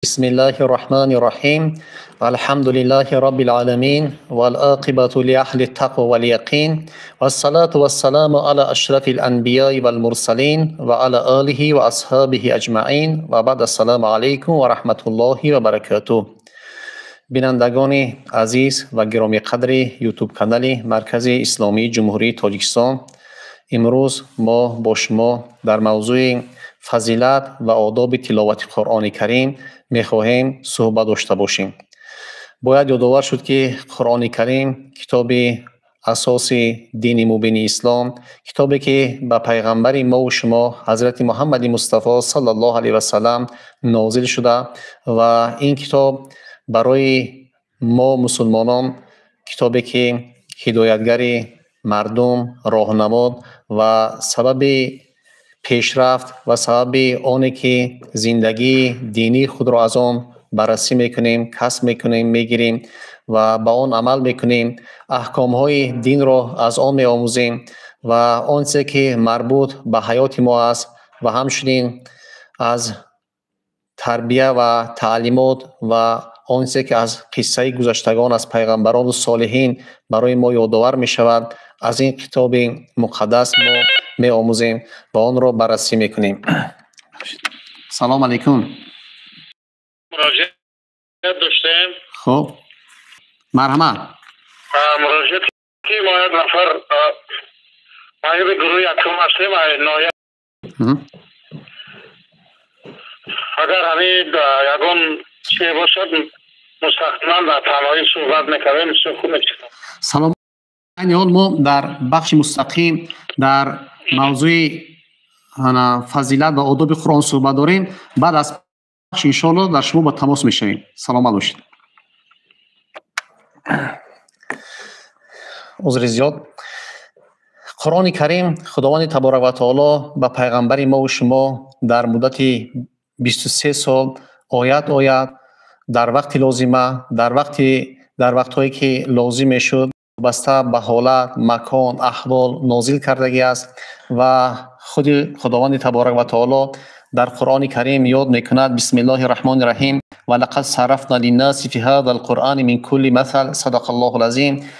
بسم الله الرحمن الرحيم الحمد لله رب العالمين والعاقبة لأهل التقوى واليقين والصلاة والسلام على أشرف الأنبياء والمرسلين وعلى آله وأصحابه أجمعين وبعد السلام عليكم ورحمة الله وبركاته. بینندگان عزیز و گرامی قدر یوتیوب کانال مرکز اسلامی جمهوری تاجیکستان، امروز ما با شما در موضوع فضیلت و آداب تلاوت قرآن کریم می‌خواهیم صحبت داشته باشیم. باید یادآور شد که قرآن کریم کتاب اساس دین مبین اسلام، کتابی که به پیغمبر ما و شما حضرت محمد مصطفی صلی الله علیه و سلم نازل شده و این کتاب برای ما مسلمانان کتابی که هدایتگر مردم، راهنماد و سبب پیشرفت و سبب آنی که زندگی دینی خود را از آن بررسی میکنیم، کسب میکنیم، میگیریم و با آن عمل میکنیم، احکام های دین را از آن میآموزیم و آنچه که مربوط به حیات ما است و همچنین از تربیه و تعلیمات و آنچه که از قصه گذشتگان از پیغمبران و صالحین برای ما یادآور می شود، از این کتاب مقدس ما می آموزیم و آن را بررسی می کنیم. سلام علیکم. مراجعه داشتیم. خب مرحمت. مراجعه که ما یک نفر ما به گروه یکم هستیم نایه اگر همین یکون چه باشد مستقیما در تنهایی صحبت میکنیم خوب میشه. سلام. این حال ما در بخش مستقیم در موضوع فضیلت و آداب قرآن صحبت داریم. بعد از بخش انشاءالله در شما با تماس میشویم. سلام باشید. عذر زیاد. قرآن کریم خداوند تبارک و تعالی به پیغمبر ما و شما در مدت 23 سال آیت در وقت لازمه، در وقت‌هایی که لازم شد بسته به حالت، مکان، احوال نازل کردگی است و خود خداوند تبارک و تعالی در قرآن کریم یاد میکند. بسم الله الرحمن الرحیم و لقد صرفنا للناس فی هذا القرآن من کل مثل صدق الله العظیم.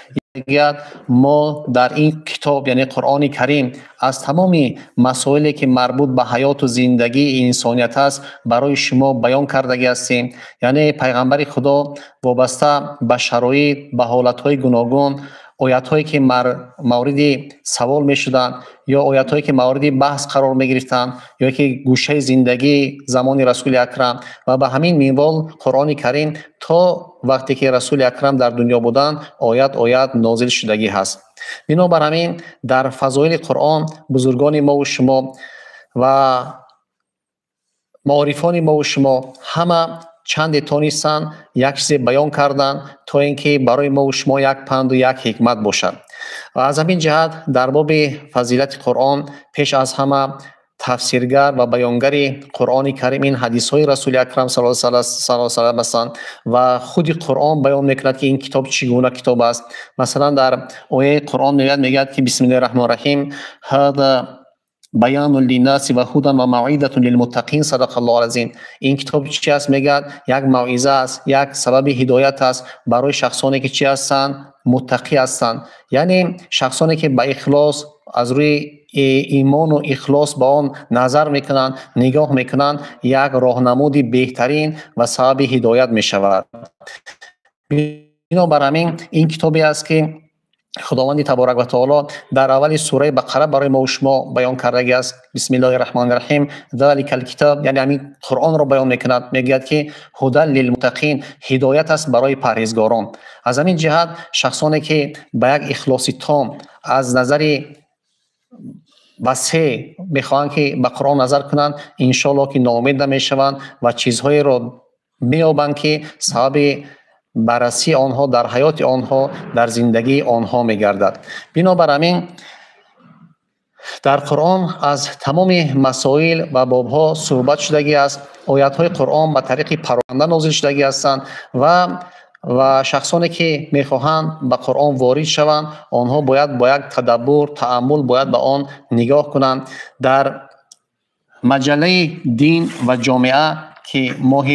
ما در این کتاب یعنی قرآن کریم از تمام مسائلی که مربوط به حیات و زندگی انسانیت است برای شما بیان کردگی هستیم. یعنی پیغمبر خدا وابسته به شرایط، به حالتهای گوناگون، آیاتهایی که مورد سوال می شدن یا آیاتهایی که مورد بحث قرار می گرفتن یا که گوشه زندگی زمان رسول اکرم و به همین منوال قرآن کریم تا وقتی که رسول اکرم در دنیا بودن آیات نازل شدگی هست. بنابر همین در فضایل قرآن بزرگان ما و شما و معارفان ما و شما همه چند تانستن یک چیز بیان کردن تا اینکه برای ما و شما یک پند و یک حکمت باشد. و از همین جهت در باب فضیلت قرآن پیش از همه تفسیرگر و بیانگر قرآن کریم این حدیث های رسول اکرم صلی الله علیه و سلم هستند و خود قرآن بیان میکند که این کتاب چگونه کتاب است. مثلا در آیه قرآن میگوید که بسم الله الرحمن الرحیم هذا بیان للناس و هدی و موعظه للمتقین صدق الله العظیم. این کتاب چی است؟ میگه یک موعظه است، یک سبب هدایت است برای شخصانی که چی هستند؟ متقی هستند. یعنی شخصانی که با اخلاص از روی ایمان و اخلاص با آن نظر میکنند، نگاه میکنند، یک راهنمودی بهترین و سبب هدایت میشود. بنابر همین این کتابی است که خداوند تبارک و تعالی در اول سوره بقره برای ما و شما بیان کرده است. بسم الله الرحمن الرحیم ذلک الکتاب، یعنی همین قرآن را بیان میکند، میگوید که هدی للمتقین، هدایت است برای پرهیزگاران. از همین جهت شخصانی که با یک اخلاص تام از نظر وسیع میخواهند که به قرآن نظر کنند، انشالله که ناامید نمیشوند و چیزهایی را مییابند که سبب بررسی آنها در حیات آنها، در زندگی آنها میگردد. بنابر همین در قرآن از تمام مسائل و بابها صحبت شدگی است. آیات های قرآن به طریق پرونده نازل شدگی هستند و شخصانی که میخواهند به قرآن وارد شوند آنها باید با یک تدبر، تأمل باید به آن نگاه کنند. در مجله دین و جامعه که ماه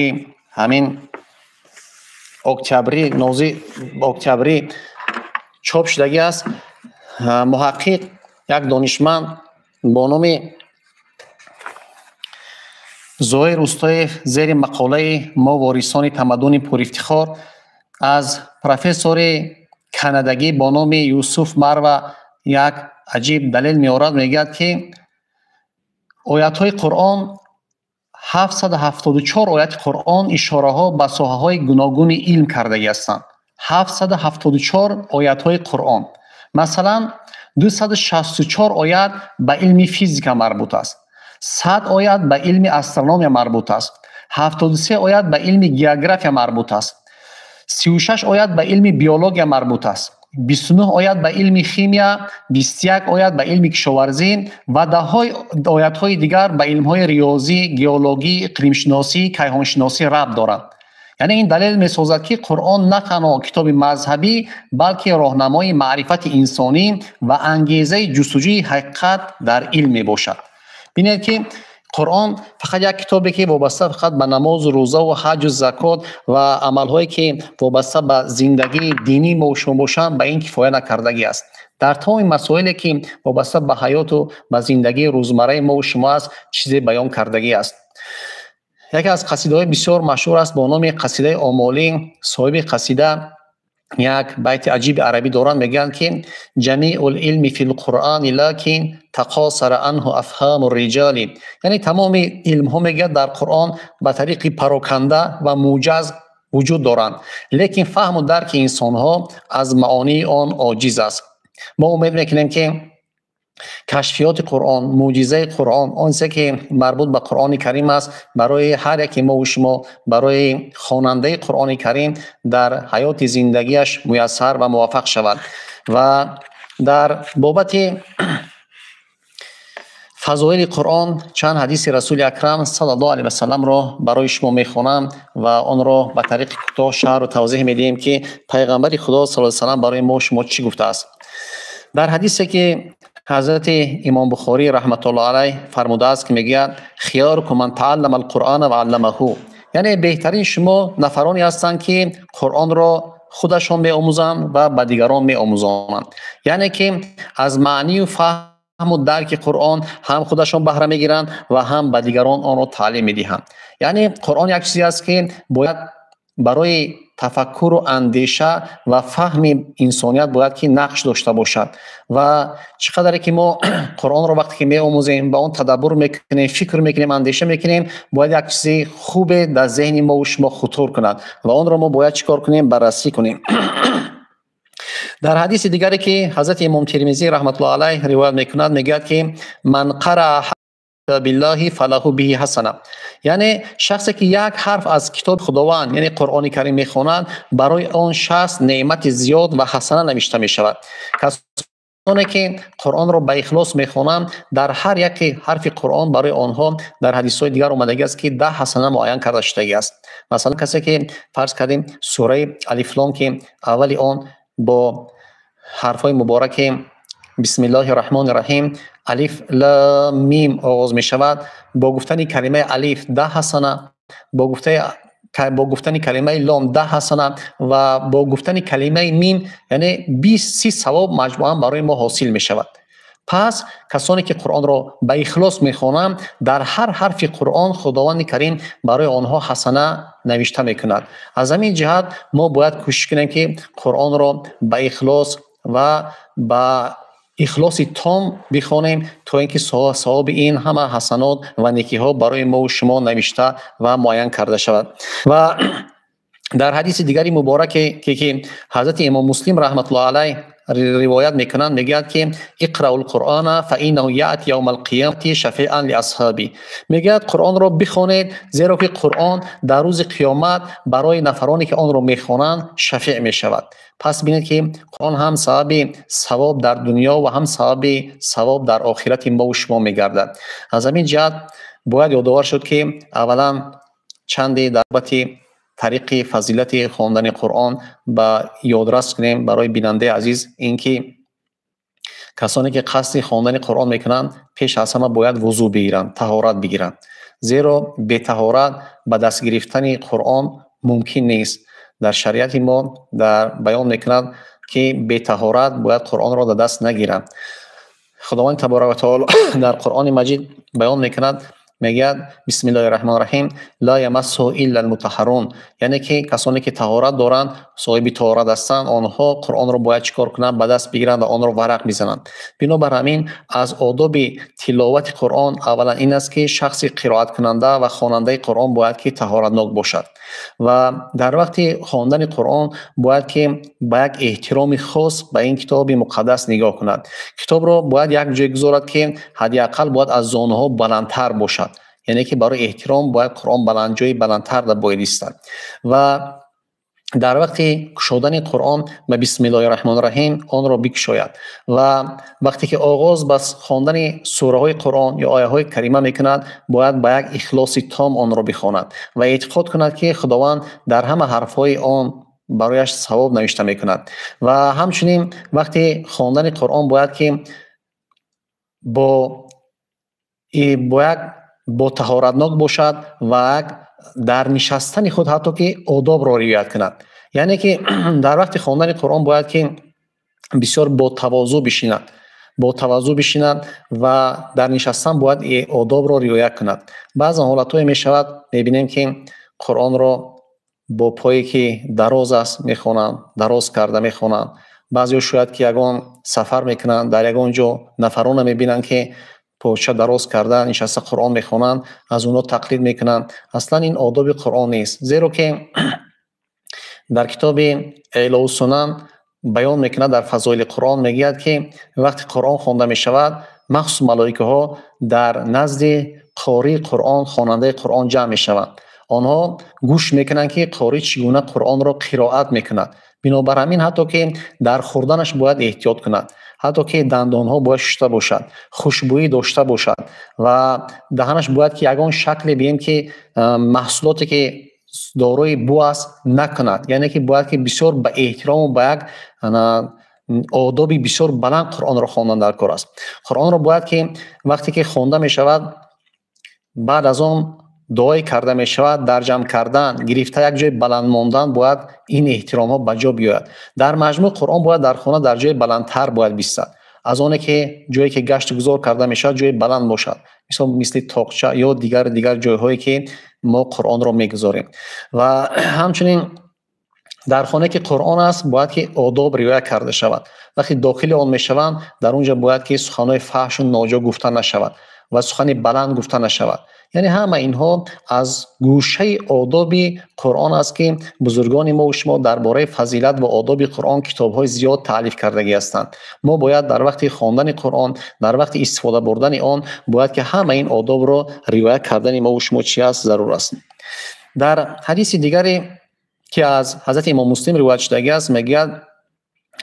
همین اکتبری نوزی اکتبری چاپ شدگی است. محقق یک دانشمند با نام زهیر اوستای زیر مقاله ما وارثان تمدن پر افتخار از پروفسور کانادایی با نام یوسف مرو یک عجیب دلیل میآورد. میگوید که آیات های قرآن 774 آیات قرآن اشاره ها به ساحه های گوناگون علم کرده هستند. 774 آیات های قرآن، مثلا 264 آیات به علم فیزیک مربوط است، 100 آیات به علم استرونومی مربوط است، 73 آیات به علم گیوگرافی مربوط است، 36 آیات به علم بیولوژی مربوط است، 29 آیات به علم شیمیا، 21 آیات به علم کشاورزی و ده‌های آیات‌های دیگر به علم‌های ریاضی، گیولوژی، اقلیم شناسی، کیهان شناسی ربط دارند. یعنی این دلیل می‌سازد که قرآن نه تنها کتاب مذهبی بلکه راهنمای معرفت انسانی و انگیزه جستجوی حقیقت در علم میباشد. ببینید که قرآن فقط یک کتابی که وابسته فقط به نماز و روزه و حج و زکات و عملهایی که وابسته به زندگی دینی ما و شما باشند به این کفایت نکردگی است. در تمام مسائلی که وابسته به حیات و به زندگی روزمره ما و شما است چیزی بیان کردگی است. یکی از قصیده‌های بسیار مشهور است با نام قصیده آمالی. صاحب قصیده یک بیت عجیب عربی دارند، میگن که جمیع العلم فی القرآن لکن تقاصر عنه افهام الرجال، یعنی تمام علم ها میگه در قرآن به طریق پراکنده و موجز وجود دارند، لیکن فهم و درک انسان ها از معانی آن عاجز است. ما امید میکنیم که کشفیات قرآن، معجزه قرآن، آنچه که مربوط به قرآن کریم است برای هر یک ما و شما، برای خواننده قرآن کریم در حیات زندگیش میسر و موفق شود. و در بابت فضایل قرآن چند حدیث رسول اکرم صلی الله علیه و سلم را برای شما میخوانم و آن را به طریق کوتاه شرح و توضیح میدیم که پیغمبر خدا صلی الله علیه و سلم برای ما و شما چی گفته است. در حدیثی که حضرت امام بخاری رحمت الله علیه فرموده است که میگه خیارکم من تعلم القرآن و علمه، یعنی بهترین شما نفرانی هستند که قرآن را خودشان می آموزند و به دیگران می آموزند، یعنی که از معنی و فهم و درک قرآن هم خودشان بهره میگیرند و هم به دیگران آن را تعلیم میدهند. یعنی قرآن یک چیزی است که باید برای تفکر و اندیشه و فهم انسانیت باید که نقش داشته باشد و چقدر که ما قرآن را وقتی که می آموزیم با آن تدبر میکنیم، فکر میکنیم، اندیشه میکنیم، باید یک چیز خوب در ذهن ما و شما خطور کند و آن را ما باید چیکار کنیم؟ بررسی کنیم. در حدیث دیگری که حضرت امام ترمذی رحمت الله علیه روایت میکند میگه که من قرأ بالله فله به حسنه، یعنی شخصی که یک حرف از کتاب خداوند یعنی قرآن کریم میخواند برای آن شخص نعمت زیاد و حسنه نوشته میشود. کسانی که قرآن را به اخلاص میخوانند در هر یک حرف قرآن برای آنها در حدیث های دیگر اومده است که 10 حسنه معین کرده شده است. مثلا کسی که فرض کردیم سوره الف لام که اولی آن با حرف های مبارک بسم الله الرحمن الرحیم الف لام میم آغاز می شود، با گفتن کلمه الف 10 حسنه، با گفتن کلمه لام 10 حسنه و با گفتن کلمه میم یعنی 20 ثواب مجموعاً برای ما حاصل می شود. پس کسانی که قرآن را به اخلاص میخوانند در هر حرف قرآن خداوند کریم برای آنها حسنه نوشته میکند. از همین جهت ما باید کوشش کنیم که قرآن را به اخلاص و با اخلاص تام بخوانیم تا اینکه ثواب این همه حسنات و نیکی ها برای ما و شما نوشته و معین کرده شود. و در حدیث دیگری مبارک که حضرت امام مسلم رحمت الله علیه روایت میکنند میگه که اقرأ القرآن فانه یأتی یوم القیامة شفیعا لاصحابه، میگه قرآن را بخوانید زیرا که قرآن در روز قیامت برای نفرانی که آن را میخوانند شفیع میشود. پس ببینید که قرآن هم سبب ثواب در دنیا و هم سبب ثواب در آخرت ما و شما میگردد. از همین جهت باید یادآور شد که اولا چند در بابت طریق فضیلت خواندن قرآن با یادرس کنیم برای بیننده عزیز، اینکه کسانی که قصد خواندن قرآن میکنند پیش از همه باید وضو بگیرند، طهارت بگیرند زیرا بی طهارت به دست گرفتن قرآن ممکن نیست. در شریعت ما در بیان میکند که بی طهارت باید قرآن را در دست نگیرند. خداوند تبارک و تعالی در قرآن مجید بیان میکند، میگه بسم الله الرحمن الرحیم لا یمسه الا المطهرون، یعنی که کسانی که طهارت دارند، صاحب طهارت هستند، آنها قرآن را باید چیکار کنند؟ به دست بگیرند و آن را ورق بزنند. بنابر همین از آداب تلاوت قرآن اولا این است که شخص قرائت کننده و خواننده قرآن باید که طهارتناک باشد و در وقت خواندن قرآن باید که با یک احترام خاص به این کتاب مقدس نگاه کند. کتاب را باید یک جای گذارد که حداقل باید از زانوها بلندتر باشد، یعنی که برای احترام باید قرآن بلند جای بلندتر باید ایستد و در وقت گشودن قرآن به بسم الله الرحمن الرحیم آن را بگشاید و وقتی که آغاز بس خواندن سوره های قرآن یا آیه های کریمه میکند باید با یک اخلاص تام آن را بخواند و اعتقاد کند که خداوند در همه حرف های آن برایش ثواب نوشته میکند و همچنین وقتی خواندن قرآن باید که با طهارتناک باشد و در نشستن خود حتی که آداب را رعایت کند، یعنی که در وقت خواندن قرآن باید که بسیار با تواضع بشیند و در نشستن باید آداب را رعایت کند. بعضی حالت‌های میشود میبینیم که قرآن را با پایی که دراز است میخوانند، دراز کرده میخوانند. بعضی شاید که یگان سفر میکنند، در یگان جا نفران میبینند که پوچه دراز کردن نشسته قرآن میخوانند، از اونها تقلید میکنند. اصلا این آداب قرآن نیست، زیرا که در کتاب اعلاء السنن بیان میکنه در فضایل قرآن میگوید که وقتی قرآن خوانده میشود مخصوص ملائکه ها در نزد قاری قرآن، خواننده قرآن جمع میشوند. آنها گوش میکنند که قاری چگونه قرآن را قرائت میکند. بنابر همین حتی که در خوردنش باید احتیاط کند، حتی که دندانها باید شسته باشد، خوشبویی داشته باشد و دهنش باید که یگان شکل بیم که محصولاتی که داروی بو است نکند، یعنی که باید که بسیار به احترام و به یک آدابی بسیار بلند قرآن را خواندن در کار است. قرآن را باید که وقتی که خوانده می شود بعد از آن دعای کرده می شود، در جمع کردن، گرفته یک جای بلند ماندن باید این احترام ها به جا بیاید. در مجموع قرآن باید در خانه در جای بلندتر باید بیستد، از آنه که جایی که گشت گذار کرده می شود جای بلند باشد، مثل تاقچه یا دیگر جایهایی که ما قرآن را میگذاریم. و همچنین در خانه که قرآن است باید که آداب رعایت کرده شود. وقتی داخل آن میشوند در اونجا باید که سخنهای فحش و ناجا گفته نشود و سخن بلند گفته نشود. یعنی همه اینها از گوشه آداب قرآن است که بزرگان ما و شما درباره فضیلت و آداب قرآن کتاب‌های زیاد تالیف کردگی هستند. ما باید در وقت خواندن قرآن، در وقت استفاده بردن آن باید که همه این آداب را رعایت کردن ما و شما چی است ضرور است. در حدیث دیگری که از حضرت امام مسلم روایت شده است میگوید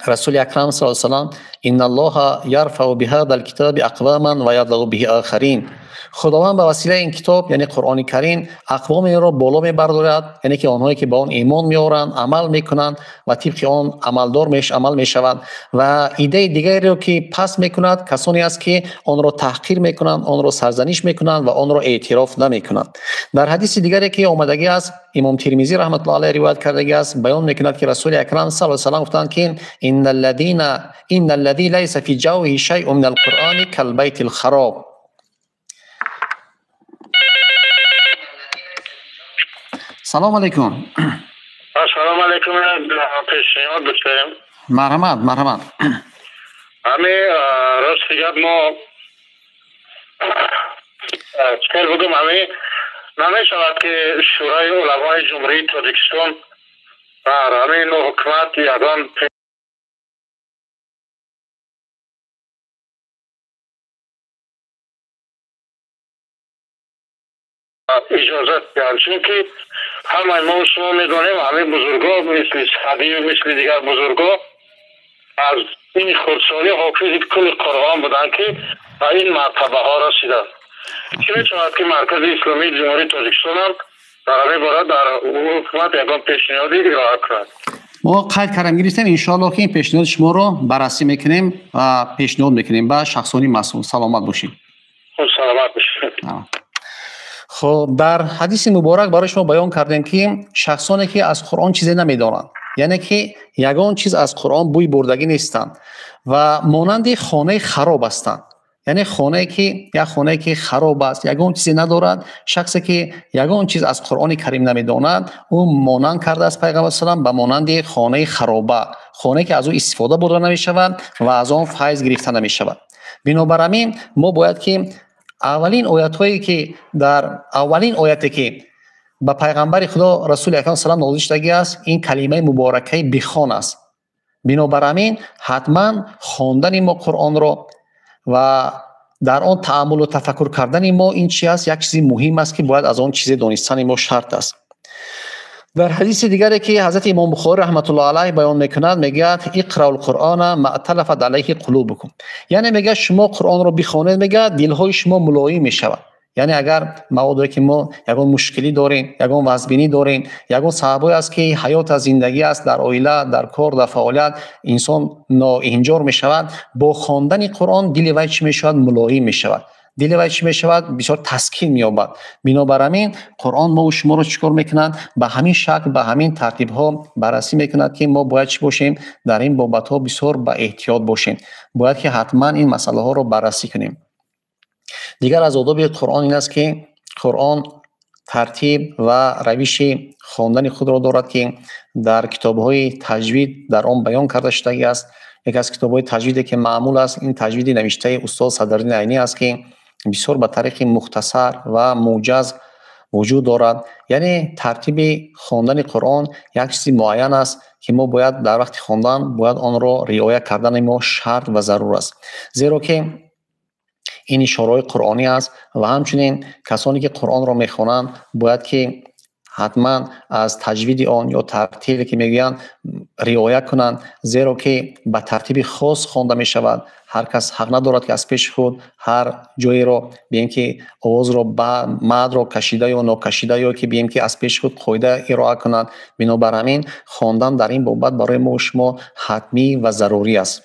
رسول اکرم صلی الله علیه و سلم ان الله یرفع بهذا الكتاب اقواما و یضع به آخرین. خداوند به وسیله این کتاب یعنی قرآن کریم اقوامی را بالا میبردارد، یعنی که آنهایی که با آن ایمان میآورند، عمل میکنند و طبق آن عمل میشوند و ایده دیگری را که پس میکند کسانی است که آن را تحقیر میکنند، آن را سرزنش میکنند و آن را اعتراف نمیکنند. در حدیث دیگری که آمدگی است امام ترمذی رحمت الله علیه روایت کرده است بیان میکند که رسول اکرم صلی الله علیه و سلم گفتند که ان الذي ليس في جوه شيء من القرآن كالبيت الخراب. سلام علیکم. سلام علیکم. پیشنهاد بکنم. مرحمت. همه راستی گپ ما چکر بگم همه نمیشود که شورای علمای جمهوری تاجیکستان بر همین حکومت یگان اجازت دهند، چون که همه ما شما میدانیم همه بزرگا مثل سعدی و مثل دیگر بزرگا از این خردسالی حافظ کل قرآن بودن که به این مرتبه ها رسیدن. چی میشود که مرکز اسلامی جمهوری تاجیکستان هم در همه باره در حکومت یکان پیشنهادی ارائه کنند. ما قید کردیم گرفتیم انشاءالله که این پیشنهاد شما رو بررسی میکنیم و پیشنهاد میکنیم به شخصانی مسئول. سلامت باشید. سلامت باشید. خب در حدیث مبارک برای شما بیان کردیم که شخصانی که از قرآن چیزی نمیدانند، یعنی که یگان چیز از قرآن بوی بردگی نیستند و مانند خانه خراب هستند. یعنی خانه که خراب است، یگان چیزی ندارد، شخصی که یگان چیز از قرآن کریم نمیداند، او مانند کرده است پیغمبر صلی الله علیه و آله به مانند خانه خرابه، خانه که از او استفاده برده نمی شود و از آن فیض گرفته نمی شود. بنابر همین ما باید که اولین آیتی که به پیغمبر خدا رسول اکرم صلی الله علیه و آله نازل شده است، این کلمه مبارکه بخوان است. بنابر همین حتما خواندن ما قرآن را و در آن تأمل و تفکر کردن ما این چی است، یک چیز مهم است که باید از آن چیز دانستن ما شرط است. در حدیث دیگری که حضرت امام بخاری رحمت الله علیه بیان میکند میگه اقرأوا القرآن ما ائتلفت علیه قلوبکم، یعنی میگه شما قرآن را بخوانید، میگه دلهای شما ملایم میشود. یعنی اگر موضوعی که ما یگان مشکلی داریم، یگان وضعبینی داریم، یگان سببی است که حیات از زندگی است، در عائله، در کار، در فعالیت انسان نااهنجار میشود، با خواندن قرآن دل وی چی میشود؟ ملایم میشود، دل وی چی میشود؟ بسیار تسکین مییابد. بنابر همین قرآن ما و شما رو چیکار میکنند؟ به همین شکل، به همین ترتیب ها بررسی میکند که ما باید چی باشیم؟ در این بابت ها بسیار با احتیاط باشیم، باید که حتما این مسئله ها رو بررسی کنیم. دیگر از آداب قرآن این است که قرآن ترتیب و روش خواندن خود را دارد که در کتاب‌های تجوید در آن بیان کرده شده است. یک از کتاب‌های تجویدی که معمول است، این تجوید نوشته استاد صدرالدین عینی است که بسیار به طریق مختصر و موجز وجود دارد. یعنی ترتیب خواندن قرآن یک چیز معین است که ما باید در وقت خواندن باید آن را رعایت کردن ما شرط و ضرور است، زیرا که این اشاره قرآنی است و همچنین کسانی که قرآن را میخوانند باید که حتما از تجوید آن یا ترتیبی که میگویند رعایت کنند، زیرا که به ترتیب خاص خوانده می شود. هر کس حق ندارد که از پیش خود هر جایی را بیم که آواز را مد را کشیده یا ناکشیده یا که بیم که از پیش خود قاعده ارائه کنند. بنابر همین خواندن در این بابت برای ما و شما حتمی و ضروری است.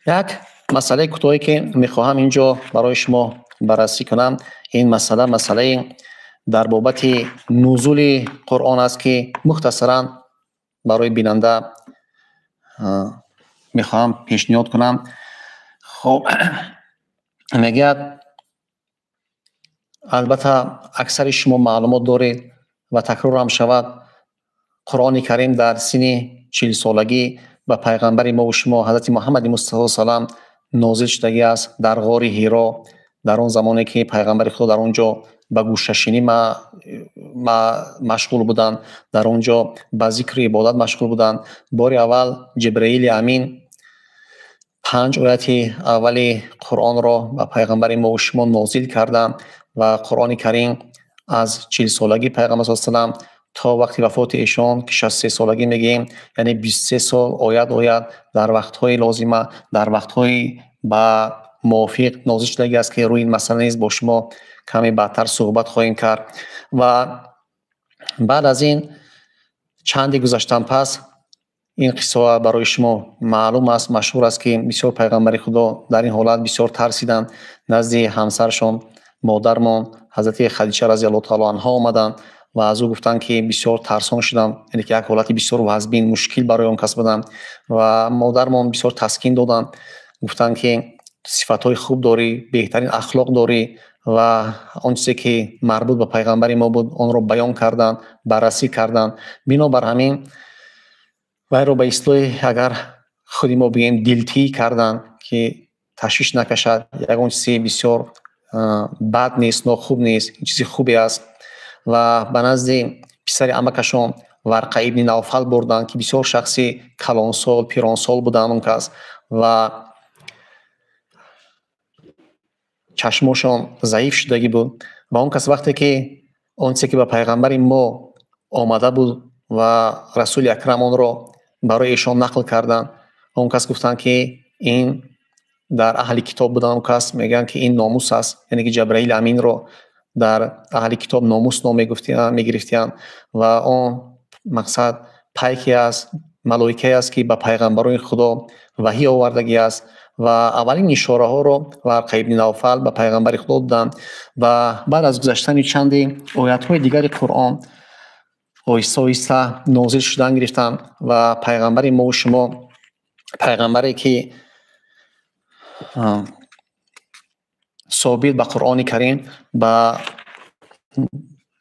یک مسئله کوتاهی که میخواهم اینجا برای شما بررسی کنم، این مسئله در بابت نزول قرآن است که مختصرا برای بیننده میخواهم پیشنهاد کنم. خب میگه البته اکثر شما معلومات دارید و تکرار هم شود، قرآن کریم در سن 40 سالگی به پیغمبر ما و شما حضرت محمد مصطفی صلی الله علیه و آله نازل شده است در غار حرا، در آن زمانی که پیغمبر خدا در اونجا به گوششینی مشغول بودند، در اونجا به ذکر عبادت مشغول بودند. بار اول جبرئیل امین 5 آیت اول قرآن را به پیغمبر ما و شما نازل کردند و قرآن کریم از 40 سالگی پیغمبر صلی الله علیه و آله تا وقتی وفات ایشان که 63 سالگی میگیم، یعنی 23 سال آیت در وقت‌های لازمه، در وقت‌های با موافق نازل شده است که روی این مسئله نیز با شما کمی بعدتر صحبت خواهیم کرد. و بعد از این چندی گذشتن پس این قصه برای شما معلوم است، مشهور است که بسیار پیغمبر خدا در این حالت بسیار ترسیدند، نزد همسرشان مادرمان حضرت خدیجه رضی الله تعالی عنها آمدند و از او گفتند که بسیار ترسان شدم، یعنی که یک حالت بسیار وضعبین مشکل برای آن کس بودند و مادرمان بسیار تسکین دادند، گفتند که صفات‌های خوب داری، بهترین اخلاق داری و آن چیزی که مربوط به پیغمبر ما بود آن را بیان کردند، بررسی کردند. بنابر همین وی را به اصطلاح اگر خودی ما بگیم دلتی کردند که تشویش نکشد، یگان چیزی بسیار بد نیست، خوب نیست، این چیزی خوبی است. و به نزد پسر عمکشان ورقه ابن نوفل بردند که بسیار شخصی کلانسال پیرانسال بودند اون کس و چشمشان ضعیف شدگی بود و اون کس وقتی که اون چیزی که به پیغمبر ما آمده بود و رسول اکرم آن را برای ایشان نقل کردند، اون کس گفتند که این در اهل کتاب بودن، اون کس میگن که این ناموس است، یعنی که جبرئیل امین را در اهل کتاب ناموس نام میگرفتند و آن مقصد پیکی است، ملائکه است که به پیغمبران خدا وحی آوردگی است و اولین اشاره ها رو ورقه ابن نوفل به پیغمبر خدا دادند و بعد از گذشتن چند آیات های دیگر قرآن آیسته آیسته نازل شدن گرفتن و پیغمبر ما و شما، پیغمبری که ثابت به قرآن کریم به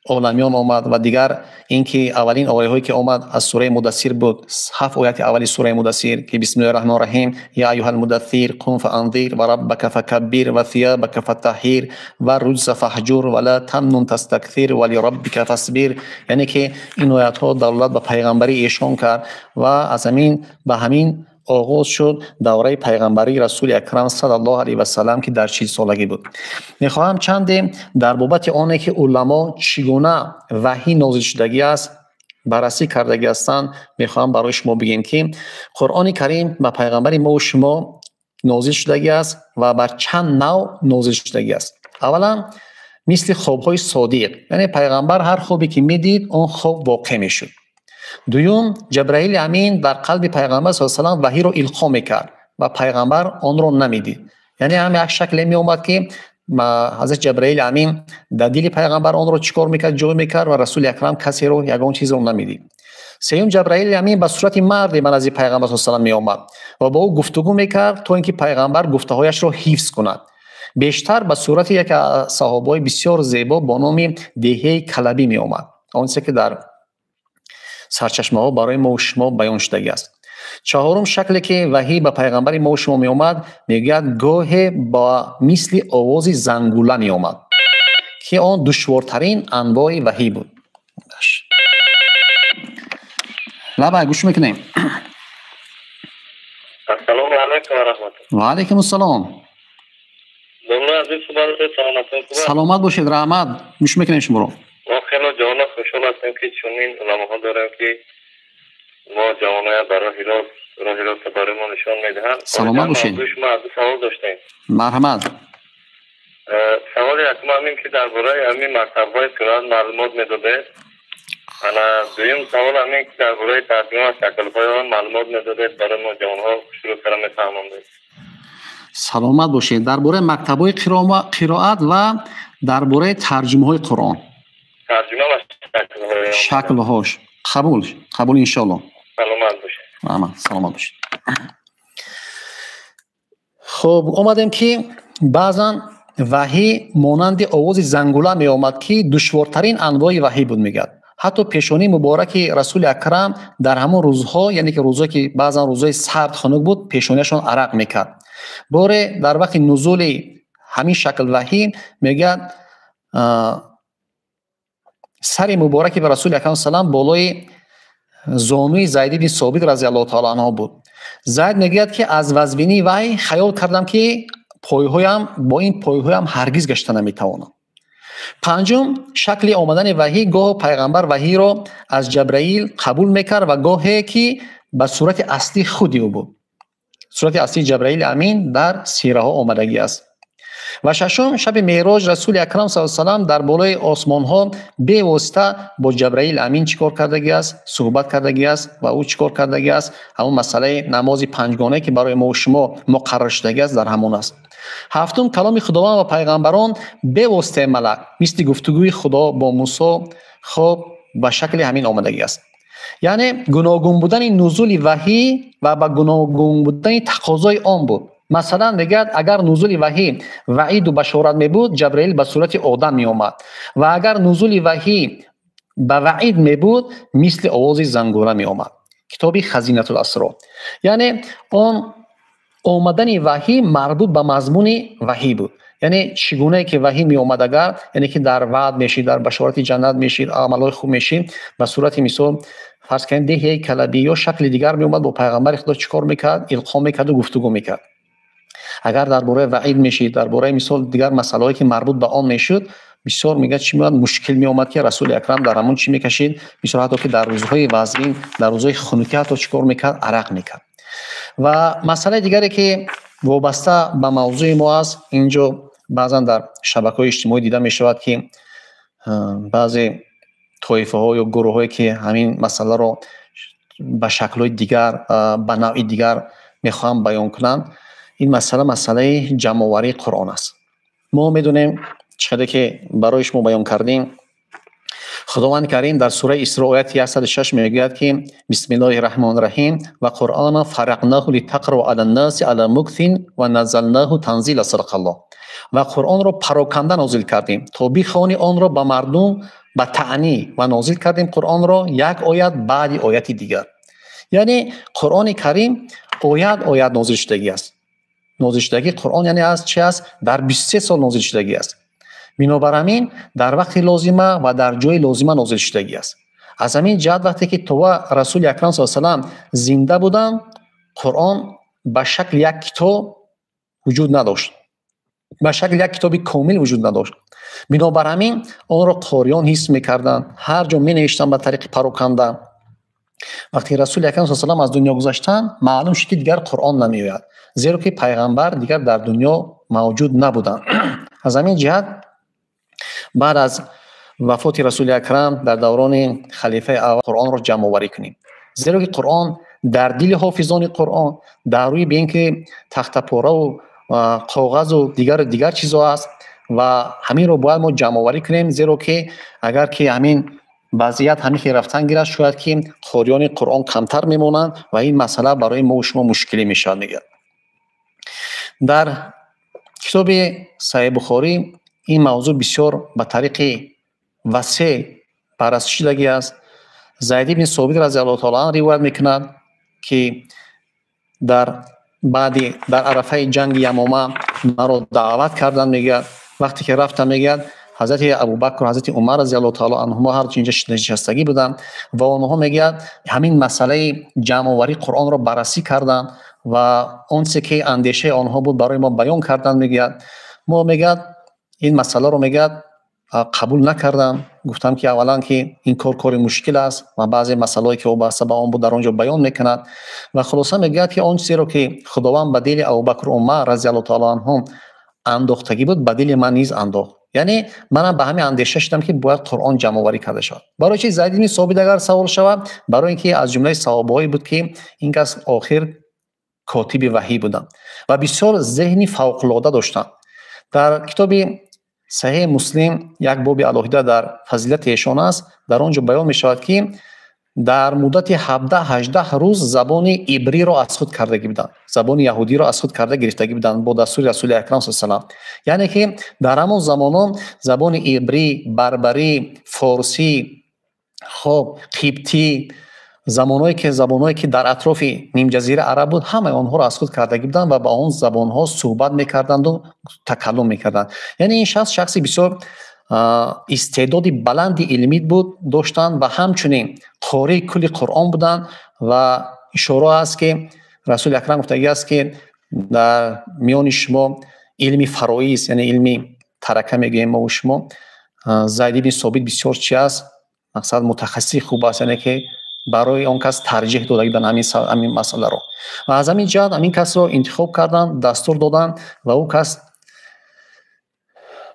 عالمیان آمد و دیگر اینکه اولین آیه هایی که آمد از سوره مدثر بود، 7 آیات اولی سوره مدثر که بسم الله الرحمن الرحیم یا ایها المدثر قم فانذر و ربک فکبر و ثیابک فطهر و الرجز فاهجر ولا تمنن تستکثر ولربک فاصبر. یعنی که این آیات ها دلالت به پیغمبری ایشان کرد و از همین به همین آغاز شد دوره پیغمبری رسول اکرم صلی الله علیه و سلم که در 40 سالگی بود. میخواهم چند در بابت آنه که علما چگونه وحی نازل شدگی است بررسی کردگی هستند میخواهم برای شما بگیم که قرآن کریم به پیغمبر ما و شما نازل شدگی است و بر چند نوع نازل شدگی است. اولا مثل خوابهای صادق، یعنی پیغمبر هر خوابی که میدید اون خواب واقع میشد. دوم، جبرائیل امین در قلب پیغمبر صلی الله علیه و سلم وحی رو القا میکرد و پیغمبر آن رو نمیدید. یعنی هم یک شکل می اومد که حضرت جبرائیل امین در دل پیغمبر آن رو چیکار میکرد، جای میکرد و رسول اکرم کسی رو یگان چیز رو نمیدید. سوم، جبرائیل امین به صورت مرد من از پیغمبر صلی الله علیه و سلم می اومد و با او گفتگو میکرد تا اینکه پیغمبر گفته هایش رو حفظ کند. بیشتر به صورت یک صحابه بسیار زیبا با نام دهیه کلبی می اومد، اون چیزی که در سرچشمه ها برای ما و شما بیان شدگی است. چهارم شکلی که وحی به پیغمبر ما و شما می اومد میگوید گاه با مثل آواز زنگوله می اومد که آن دشوارترین انواع وحی بود. لبا گوش میکنیم. السلام علیکم و رحمت الله. و علیکم السلام. سلامت باشید. رحمت. گوش میکنیم شما رو. ما خیلی جوانا خوشحال هستیم که چنین علماها داریم که ما جوانای برای هلال برای ما نشان میدهند. سلامت باشید. ما از سوال داشتیم. مرحمت. سوال یکم همین که درباره همین مکتب‌های قرائت معلومات میداده. انا دویم سوال همین که درباره ترجمه و شکل‌های آن معلومات میداده برای ما جوانها شروع کردن میفهمونده. سلامت باشید. درباره مکتب‌های قرائت و درباره ترجمه‌های قرآن. ترجمه و شکل‌هاش. قبول ان شاء الله. سلامت باشید. سلامت باشید. خب اومدیم که بعضا وحی مانند آواز زنگوله می آمد که دشوارترین انواع وحی بود میگد. حتی پیشانی مبارک رسول اکرم در همون روزها، یعنی که روزایی که بعضا روزای سرد خنک بود، پیشانیشون عرق میکرد. باره در وقت نزول همین شکل وحی میگد سر مبارک به رسول اکرم سلام بالای زانوی زید بن ثابت رضی الله تعالی عنه بود. زید میگوید که از وزبینی وحی خیال کردم که پایهایم با این پایهایم هرگز گشته نمیتوانم. پنجم، شکل آمدن وحی، گاه پیغمبر وحی را از جبرائیل قبول میکرد و گاهی که به صورت اصلی خودی او بود. صورت اصلی جبرائیل امین در سیره ها آمدگی است. و ششم، شب معراج رسول اکرم صلی الله علیه و سلم در بالای آسمان ها به واسطه با جبرائیل امین چیکار کردگی است؟ صحبت کردگی است و او چیکار کردگی است؟ همون مسئله نماز پنجگانه که برای ما و شما مقرر شدگی است در همون است. هفتم، کلام خداوند و پیغمبران به واسطه ملک مثل گفتگوی خدا با موسی خب به شکل همین آمدگی است. یعنی گوناگون بودن نزول وحی و با گوناگون بودن تقاضای آن بود. مثلا میگه اگر نزول وحی وعید و بشارت می بود، جبرائیل به صورت آدم می آمد و اگر نزول وحی به وعید می بود مثل آواز زنگوله می آمد. کتاب خزینه الاسرار. یعنی آن آمدن وحی مربوط به مضمون وحی بود. یعنی چگونه که وحی می آمد، اگر یعنی که در وعد میشید، در بشارت جنت میشید، اعمال خوب میشید، به صورت مثال فرض کنید دهیه کلبی یا شکل دیگر می اومد با پیغمبر خدا چیکار میکرد؟ القا میکرد و گفتگو میکرد. اگر درباره وعید میشید، درباره مثال دیگر مسائلی که مربوط به آن میشد، بسیار میگه چی میاد مشکل می اومد که رسول اکرم در همون چی میکشید، مثلا حتی که در روزهای وزین، در روزهای خنکی حتی چیکار میکرد؟ عرق میکرد. و مسئله دیگری که وابسته به موضوع ما است، اینجا بعضا در شبکه‌های اجتماعی دیده میشود که بعضی طایفه ها یا گروه هایی که همین مسئله رو به شکل دیگر، به نوع دیگر میخوام بیان کنند. این مسئله جمع‌آوری قرآن است. ما میدونیم چقدر که برای شما بیان کردیم، خداوند کریم در سوره اسراء آیه 106 میگوید که بسم الله الرحمن الرحیم و قرآن فرقناه لتقرأ علی الناس علی مکث و نزلناه تنزیلا. صدق الله. و قرآن را پراکنده نازل کردیم تا بخوانی آن را به مردم به تعنی و نازل کردیم قرآن را یک آیت بعد آیت دیگر. یعنی قرآن کریم آیت نازل شدگی است. نازل شدگی قرآن یعنی از چه است؟ در 23 سال نازل شدگی است. بنابر همین در وقت لازمه و در جای لازمه نازل شدگی است. از همین جهت وقتی که تو رسول اکرم صلی الله علیه و سلم زنده بودند، قرآن به شکل یک کتاب وجود نداشت، به شکل یک کتاب کامل وجود نداشت. بنابر همین آن را قاریان حفظ میکردند، هر جا می نوشتند به طریق پراکنده. وقتی رسول اکرم صلی الله علیه و سلم از دنیا گذشتند، معلوم شد که دیگر قرآن نمیآید، زیرا که پیغمبر دیگر در دنیا موجود نبودند. از همین جهت بعد از وفات رسول اکرم در دوران خلیفه اول قرآن را جمع آوری کنیم، زیرا که قرآن در دل حافظان قرآن در روی بین که تخته پاره و کاغذ و دیگر چیزها است و همین رو باید ما جمع آوری کنیم، زیرا که اگر که همین وضعیت همیشه رفتن گیرد شاید که قاریان قرآن کمتر میمونند و این مسئله برای ما و شما مشکلی میشد. میگه در کتاب صحیح بخاری این موضوع بسیار به طریق وسیع بررسی شدگی است. زید بن ثابت رضی الله تعالی عنه روایت میکند که در عرفه جنگ یمامه مرا دعوت کردند. میگه وقتی که رفتم، میگه حضرت ابوبکر و حضرت عمر رضی الله تعالی عنهما هر اینجا نشستگی بودند و آنها میگه همین مسئله جمع آوری قرآن را بررسی کردند و اون چه که اندیشه آنها بود برای ما بیان کردند. میگه ما میگه این مسئله رو میگه قبول نکردم، گفتم که اولا که این کار مشکل است و بعضی مسائلی که وابسته به آن بود در آنجا بیان میکند و خلاصه میگه که آن چیزی رو که خداوند به دل ابوبکر و عمر رضی الله تعالی عنهم انداختگی بود به دل من نیز انداخت. یعنی من به همین اندیشه شدم که باید قرآن جمع آوری کرده شود. برای چه زید بن ثابت اگر سوال شود؟ برای اینکه از جمله صحابه‌ای بود که این کس آخر کاتب وحی بودند و بسیار ذهنی فوق العاده داشتند. در کتاب صحیح مسلم یک باب علاوه در فضیلت ایشان است. در آنجا بیان می شود که در مدت 17-18 روز زبان عبری را از خود کرده بودند، زبان یهودی را از خود کرده گرفتگی بودند با دستور رسول اکرم صلی الله علیه و سلم. یعنی که در همون زمانان زبان عبری، بربری، فارسی، قبطی، زبانهایی که در اطراف نیم جزیره عرب بود، همه آنها را از خود کرده بودند و با آن زبانها صحبت میکردند و تکلم میکردند. یعنی این شخصی بسیار استعدادی بلند علمی بود داشتند و همچنین قاری کل قرآن بودند و اشاره است که رسول اکرم گفته است که در میان شما علمی فرعی است، یعنی علمی ترکه میگیم ما و شما. زید بن ثابت بسیار چی است؟ مقصد متخصص خوب است، یعنی که برای اون کس ترجیح داده بودن همین مسئله رو و از همین جهت همین کس رو انتخاب کردن، دستور دادن و او کس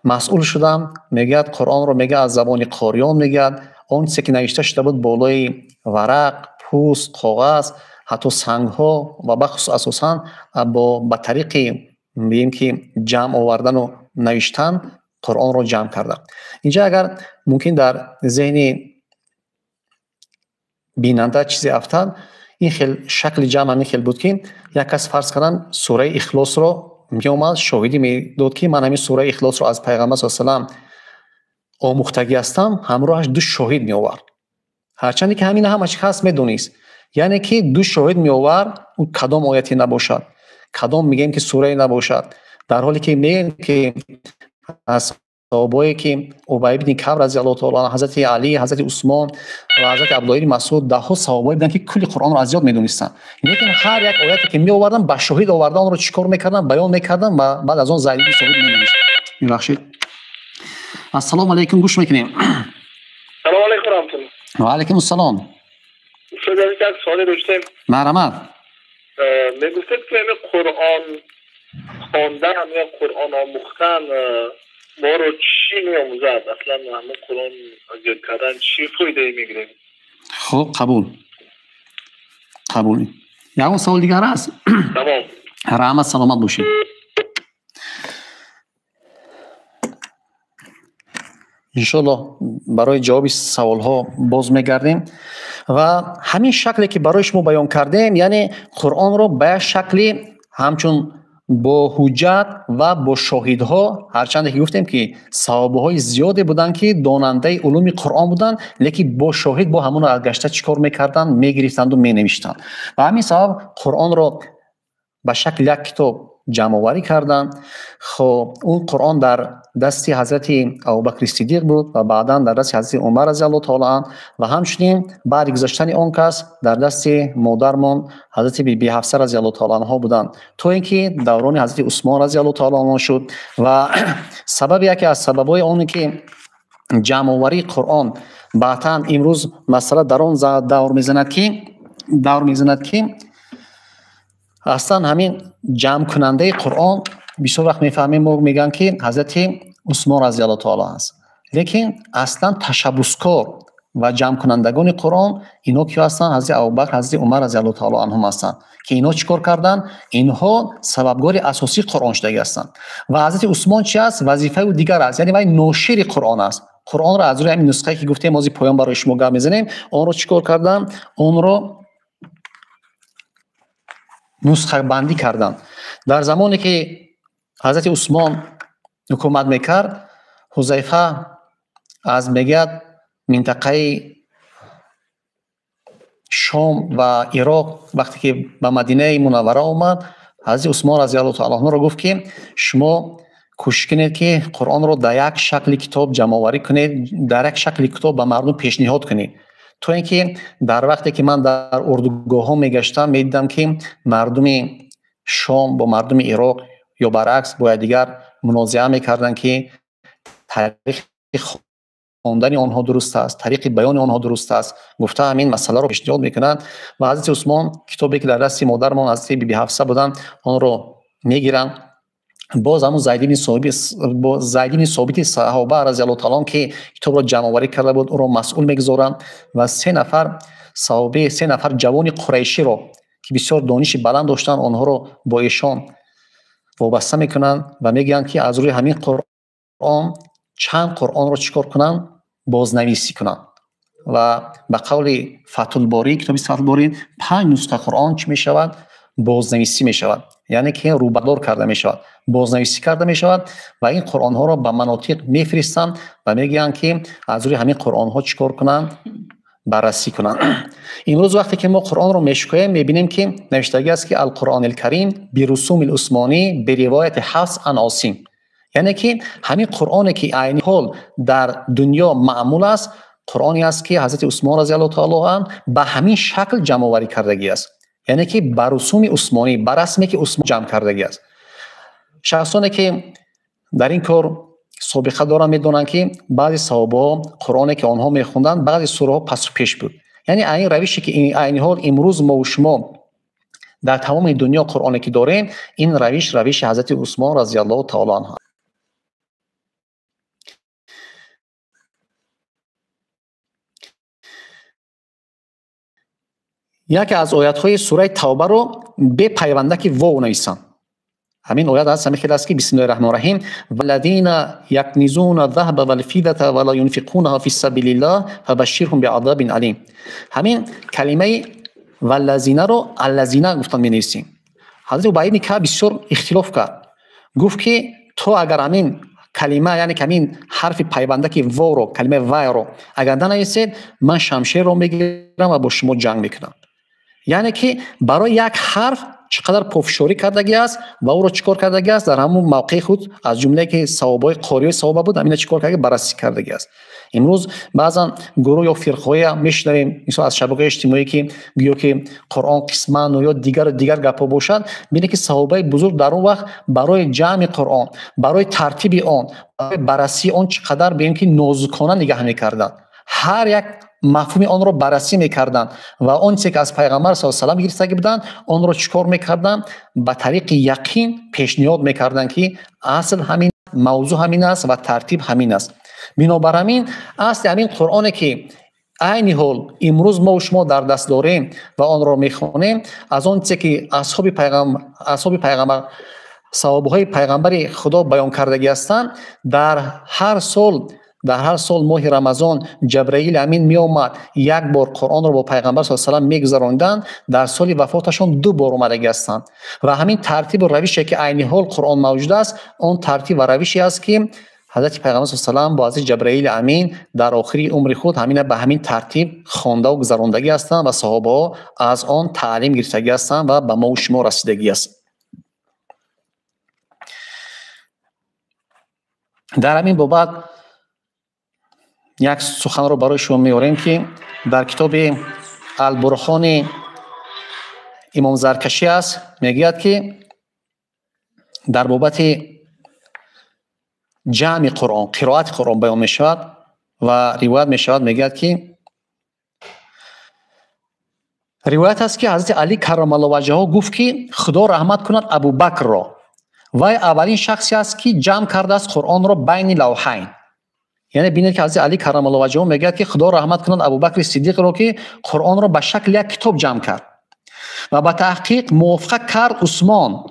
مسئول شدن. میگه قرآن رو میگه از زبان قاریان، میگه اون چیزی که نوشته شده بود بالای ورق، پوست، کاغذ، حتی سنگ ها و بخصوص اساسا با طریق میگیم که جمع آوردن و نوشتن قرآن رو جمع کردن. اینجا اگر ممکن در ذهن بیننده چیزی افتاد، این خیلی شکل جمع همین خیلی بود که یک کس فرض کردن سوره اخلاص رو میومد شاهدی میداد که من همین سوره اخلاص رو از پیغمبر صلی الله علیه و سلم آموختگی هستم، همراهش دو شاهد می آورد. هرچند که همین همش کس میدونست، یعنی که دو شاهد می آورد اون کدام آیتی نباشد، کدام میگیم که سوره نباشد، در حالی که میگیم که از صحابه‌ای که ابی بن کعب رضی الله تعالی عنه، حضرت علی، حضرت عثمان و حضرت عبدالله بن مسعود ده ها صحابه بودن که کل قرآن رو از یاد میدونستن، لیکن هر یک آیتی که می آوردن با شاهد آوردن اون رو چیکار میکردن؟ بیان میکردن و بعد از اون زید بن ثابت مینوشت. ببخشید. السلام علیکم، گوش میکنیم. سلام علیکم رحمت الله. و علیکم السلام. شده یک سوالی داشتیم. مرحبا. میگفتید که قرآن خواندن یا قرآن آموختن ما رو چی می‌آموزد؟ اصلا همون قرآن یاد کردن چی فایده میگیریم؟ خب قبول. یک سوال دیگر است. تمام. رحمت سلامت باشین. انشالله برای جواب سوال ها باز میگردیم و همین شکلی که برای شما بیان کردیم، یعنی قرآن رو به شکلی همچون با حجت و با شاهدها، هرچند که گفتیم که صحابه های زیادی بودن که داننده علوم قرآن بودن، لیکن با شاهد با همون گشته چیکار میکردن؟ میگرفتند و مینوشتند. و همین سبب قرآن رو به شکل یک کتاب جمع آوری کردن. خب اون قرآن در دستی حضرت ابوبکر صدیق بود و بعدا در دست حضرت عمر رضی الله تعالی عنه و همچنین بعد گذشتن اون کس در دست مادرمان حضرت بی بی حفصه رضی الله تعالی عنها بودند، تا اینکه دوران حضرت عثمان رضی الله تعالی عنه شد. و سبب یکی از سبب‌های اون که جمع آوری قرآن بعدا امروز مثلا در اون دور میزند که اصلا همین جمع کننده قرآن بسیار وقت میفهمیم و میگن که حضرت عثمان رضی الله تعالی است، لیکن اصلا تشبسکار و جمع کنندگان قرآن اینا که هستن حضرت ابوبکر، حضرت عمر رضی الله تعالی عنهم هستند که اینا چیکار کردن؟ اینها سببگار اساسی قرآن شدگی هستند. و حضرت عثمان چی است؟ وظیفه او دیگر است، یعنی وای ناشر قرآن است. قرآن را از روی همین نسخه که گفتیم مازی پایان برای شما گپ میزنیم، اون رو چیکار کردن؟ اون رو نسخه بندی کردن. در زمانی که حضرت عثمان حکومت میکرد، حذیفه از میگد منطقه شام و عراق وقتی که به مدینه منوره آمد، حضرت عثمان رضی الله تعالی عنه را گفت که شما کوشش کنید که قرآن رو در یک شکل کتاب جمع آوری کنید، در یک شکل کتاب به مردم پیشنهاد کنید. تو اینکه در وقتی که من در اردوگاه ها میگشتم میدیدم که مردم شام با مردم عراق یا برعکس با دیگر منازعه میکردن که طریق خواندن آنها درست است، طریق بیان آنها درست است. گفته همین مسئله رو پیشنهاد میکنند و حضرت عثمان کتابی که در دست مادرمان حضرت بی بی حفصه بودن آن رو میگیرن. باز همون زید بن ثابت صحابه رضی الله تعالی عنه که کتاب را جمع آوری کرده بود او را مسئول میگذارن و 3 نفر صحابه، 3 نفر جوان قریشی رو که بسیار دانش بلند داشتن آنها رو با ایشان وابسته میکنن و میگن که از روی همین قرآن چند قرآن رو چیکار کنن؟ بازنویسی کنن. و به قول فتح الباری، کتاب فتح الباری 5 نسخه قرآن چی میشود؟ بازنویسی میشود، یعنی که روبردار کرده میشود، بازنویسی کرده میشود و این قرآن ها را به مناطق میفرستند و میگن که از روی همین قرآن ها چیکار کنن؟ بررسی کنن. امروز وقتی که ما قرآن رو میشکویم میبینیم که نوشتگی است که القرآن الکریم برسوم العثمانی به روایت حفص عن عاصم، یعنی که همین قرآنی که عین حال در دنیا معمول است، قرآنی است که حضرت عثمان رضی الله تعالی عنه به همین شکل جمع آوری کردگی است، یعنی که بر رسوم عثمانی، بر رسمی که عثمان جمع کردگی است. شخصانی که در این کار سابقه دارن میدونن که بعضی صحابه قرآنی که آنها میخوندن بعضی سوره ها پس و پیش بود، یعنی این روشی که این عین حال امروز ما و شما در تمام دنیا قرآنی که داریم، این روش حضرت عثمان رضی الله تعالی عنه. یکی از آیات‌های سوره توبه رو به پیوندک واو نویسن. همین آیات هست که است که بسم الله الرحمن الرحیم والذین یکنزون الذهب والفضة ولا ينفقونها فی سبیل الله فبشرهم بعذاب علیم. همین کلمه والذین رو الذین گفتن می نویسیم. حضرت ابی بن کعب بسیار اختلاف کرد، گفت که تو اگر همین کلمه، یعنی که همین حرف پیوندک واو رو، کلمه و رو اگر ننویسید، من شمشیر رو میگیرم و با شما جنگ میکنم. یعنی که برای یک حرف چقدر پافشاری کردگی است و او رو چیکار کردگی است در همون موقع خود از جمله که صحابه قاری صحابه بود همین چیکار کردگی بررسی کردگی است. امروز بعضا گروه یا فرقه‌ای میشنویم مثلا از شبکه اجتماعی که میگه که قرآن قسمان یا دیگر گپا باشد، ببینه که صحابه بزرگ در اون وقت برای جمع قرآن، برای ترتیب آن، برای بررسی آن چقدر به اینکه نازکانه نگاه می‌کردند، هر یک مفهوم آن را بررسی میکردند و آن چیزی که از پیغمبر صلی الله علیه و آله گرفته بودند آن را چیکار میکردند؟ به طریق یقین پیشنهاد میکردند که اصل همین موضوع همین است و ترتیب همین است. بنابر همین اصل همین قرآنی که عین حال امروز ما و شما در دست داریم و آن را میخوانیم، از آن چیزی که اصحاب پیغمبر صحابه پیغمبر خدا بیان کردگی هستند، در هر سال ماه رمضان جبرئیل امین می آمد یک بار قرآن را با پیغمبر صلی الله علیه و آله میگذراندند، در سال وفاتشان 2 بار آمدگی هستند و همین ترتیب و روشی که عین حال قرآن موجود است، آن ترتیب و روشی است که حضرت پیغمبر صلی الله علیه و آله با حضرت جبرئیل امین در آخری عمر خود همین به همین ترتیب خوانده و گذراندگی هستند و صحابه ها از آن تعلیم گرفتگی هستند و به ما و شما رسیدگی است. در همین بابت یک سخن رو برای شما میاریم که در کتاب البرهان امام زرکشی است، میگوید که در بابت جمع قرآن، قرائت قرآن بیان میشود و روایت میشود، میگوید که روایت است که حضرت علی کرم الله وجهه گفت که خدا رحمت کند ابوبکر را، وی اولین شخصی است که جمع کرده است قرآن را بین لوحین. یعنی ببینید که حضرت علی کرم الله وجهه میگه که خدا رحمت کند ابوبکر صدیق را که قرآن را به شکل یک کتاب جمع کرد و به تحقیق موافقت کرد عثمان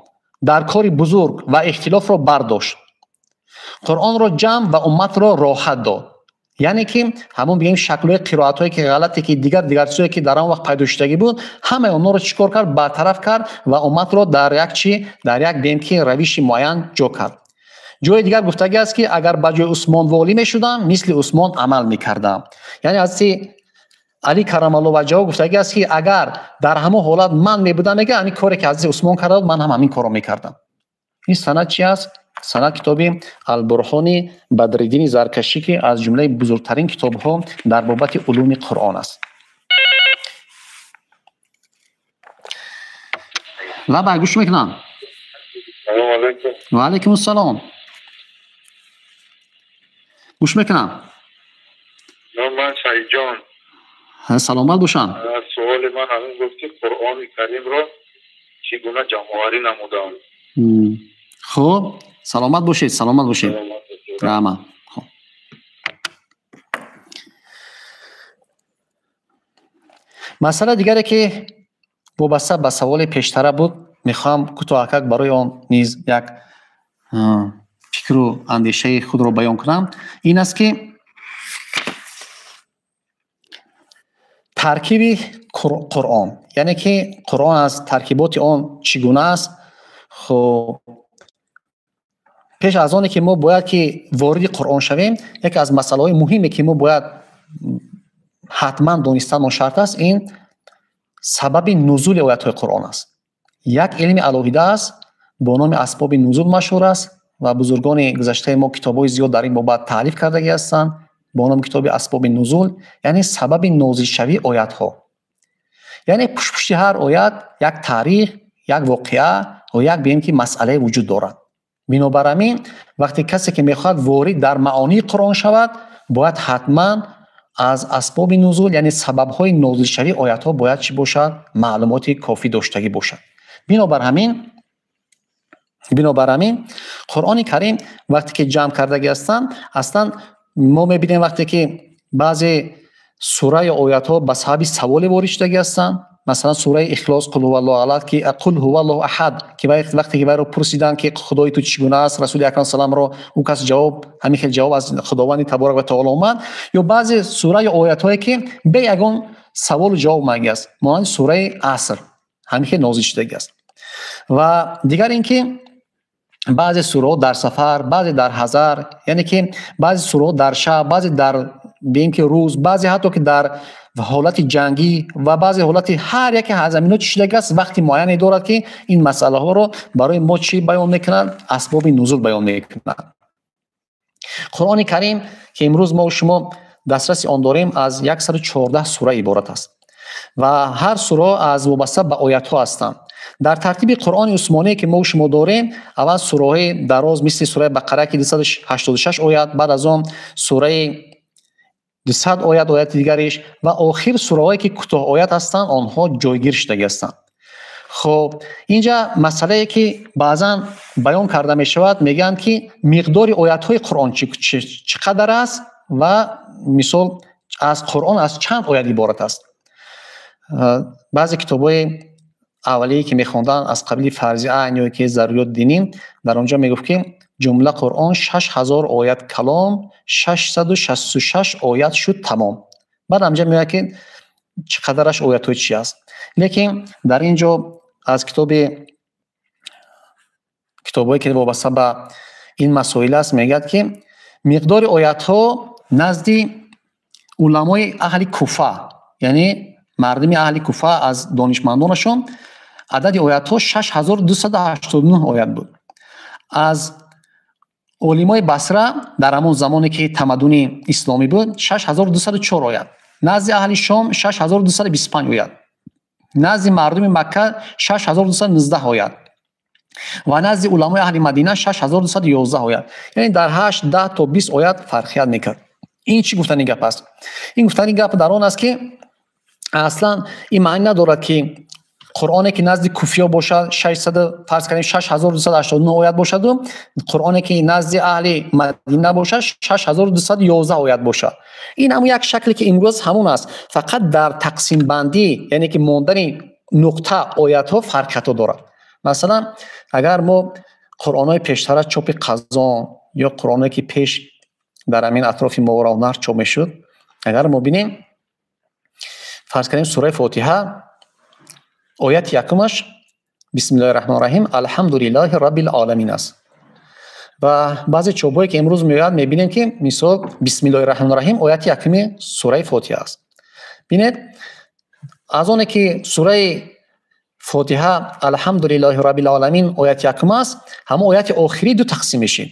در کار بزرگ و اختلاف را برداشت، قرآن را جمع و امت را راحت داد. یعنی که همون بگیم شکل قرائت هایی که غلطی که دیگر چیزایی که در آن وقت پیدا شدگی بود، همه اونها رو چیکار کرد؟ برطرف کرد و امت را در یک بگیم که روش معین جا کرد. جای دیگر گفتگی است که اگر به جای عثمان والی میشدم مثل عثمان عمل میکردم. یعنی حضرت علی کرم الله وجهه گفتگی است که اگر در همه حالت من میبودم، میگه یعنی کاری که حضرت عثمان کرد من هم همین کارو میکردم. این سند چی است؟ سند کتاب البرهان بدرالدین زرکشی که از جمله بزرگترین کتاب ها در بابت علوم قرآن است. لبا گوش میکنم. سلام علیکم. و علیکم السلام. گوش میکنم. من سعید جان. سلامت باشن. سوال من همین گفتی قرآن کریم را چگونه جمع‌آوری نمودم. خب سلامت باشید. سلامت باشید. رحمت. خب مسئله دیگری که وابسته به سوال پیشتره بود، میخوام کوتاهک برای آن نیز یک فکر و اندیشه خود را بیان کنم. این است که ترکیب قرآن، یعنی که قرآن از ترکیبات آن چگونه است. خب پیش از آنی که ما باید که وارد قرآن شویم، یکی از مسائل های مهمی که ما باید حتما دانستن شرط است، این سبب نزول آیات های قرآن است. یک علم علاهیده است با نام اسباب نزول مشهور است و بزرگان گذشته ما کتاب‌های زیاد در این بابت تالیف کرده هستند با نام کتاب اسباب نزول، یعنی سبب نازل شوی آیات ها. یعنی پشت هر آیت یک تاریخ، یک واقعه و یک بگیم که مسئله وجود دارد. بنابر همین وقتی کسی که میخواد وارد در معانی قرآن شود، باید حتما از اسباب نزول یعنی سبب های نازل شوی آیات ها باید چی باشد؟ معلومات کافی داشتگی باشد. بنابر همین قرآن کریم وقتی که جمع کردگی هستند، اصلا ما میبینیم وقتی که بعضی سوره آیات ها به صحابی سوال وارد شدگی هستند، مثلا سوره اخلاص قل هو الله احد که قل هو الله احد که وقتی که برای پرسیدن که خدای تو چگونه است، رسول اکرم سلام رو اون کس جواب همین که جواب از خداوند تبارک و تعالی اومد. یا بعضی سوره آیات هایی که به یگان سوال و جواب مگی است، مانند سوره عصر همین که نازل شدگی است. و دیگر اینکه بعضی سوره در سفر، بعضی در حضر، یعنی که بعضی سوره در شب، بعضی در بین که روز، بعضی حتی که در حالت جنگی و بعضی حالت هر یک از اینا چی شدگی است، وقتی معینی دارد که این مسئله ها رو برای ما چی بیان میکنند؟ اسباب نزول بیان میکنند. قرآن کریم که امروز ما و شما دسترس آن داریم از 114 سوره عبارت است و هر سوره از وابسته به آیات ها هستند. در ترتیب قرآن عثمانی که ما و شما داریم، اول سوره های دراز مثل سوره بقره که 286 آیات، بعد از آن سوره 200 آیات دیگرش و آخر سوره هایی که کوتاه آیات هستند آنها جایگیر شدگی هستند. خب اینجا مسئله که بعضا بیان کرده می شود، میگن که مقدار آیات های قرآن چقدر است و مثال از قرآن از چند آیت عبارت است؟ بعضی کتاب‌های اولیه که می‌خوندن از قبیل فرضی عین که ضروریات دینی، در اونجا میگفت که جمله قرآن 6000 آیت کلام، 666 آیت شد تمام. بعد همجا میگه که چقدرش آیات چی است. لیکن در اینجا از کتابی که وابسته به این مسائل است میگه که مقدار آیات ها نزد علمای اهل کوفه، یعنی مردم اهل کوفه از دانشمندانشون، عدد آیات ها 6289 آیت بود. از علمای بصره در همون زمانی که تمدن اسلامی بود 6204 آیت. نزد اهل شام 6225 آیت. نزد مردم مکه 6219 آیت. و نزد علمای اهل مدینه 6211 آیت. یعنی در 8 10 تا 20 آیت فرقیت میکرد. این چی گفتنی گپ است؟ این گفتنی گپ در آن است که اصلا این معنی ندارد که قرآنی که نزد کوفیا باشد 6289 آیت باشد و قرآنی که نزد اهل مدینه باشد 6211 آیت باشد. این هم یک شکلی که امروز همون است، فقط در تقسیم بندی، یعنی که ماندن نقطه آیت ها فرقیت دارد. مثلا اگر ما قرآنای پیشتر چاپ قزان یا قرآنی که پیش در همین اطراف ماورا و نهر چاپ میشد، اگر ما بینیم فرض کنیم سوره فاتحه آیت یکمش بسم الله الرحمن الرحیم الحمدلله رب العالمین است. و بعضی چوبایی که امروز میاد میبینیم که مثال بسم الله الرحمن الرحیم آیت یکم سوره فاتحه است. ببینید از اون که سوره فاتحه الحمدلله رب العالمین آیت یکم است، هم آیت آخری دو تقسیم میشه.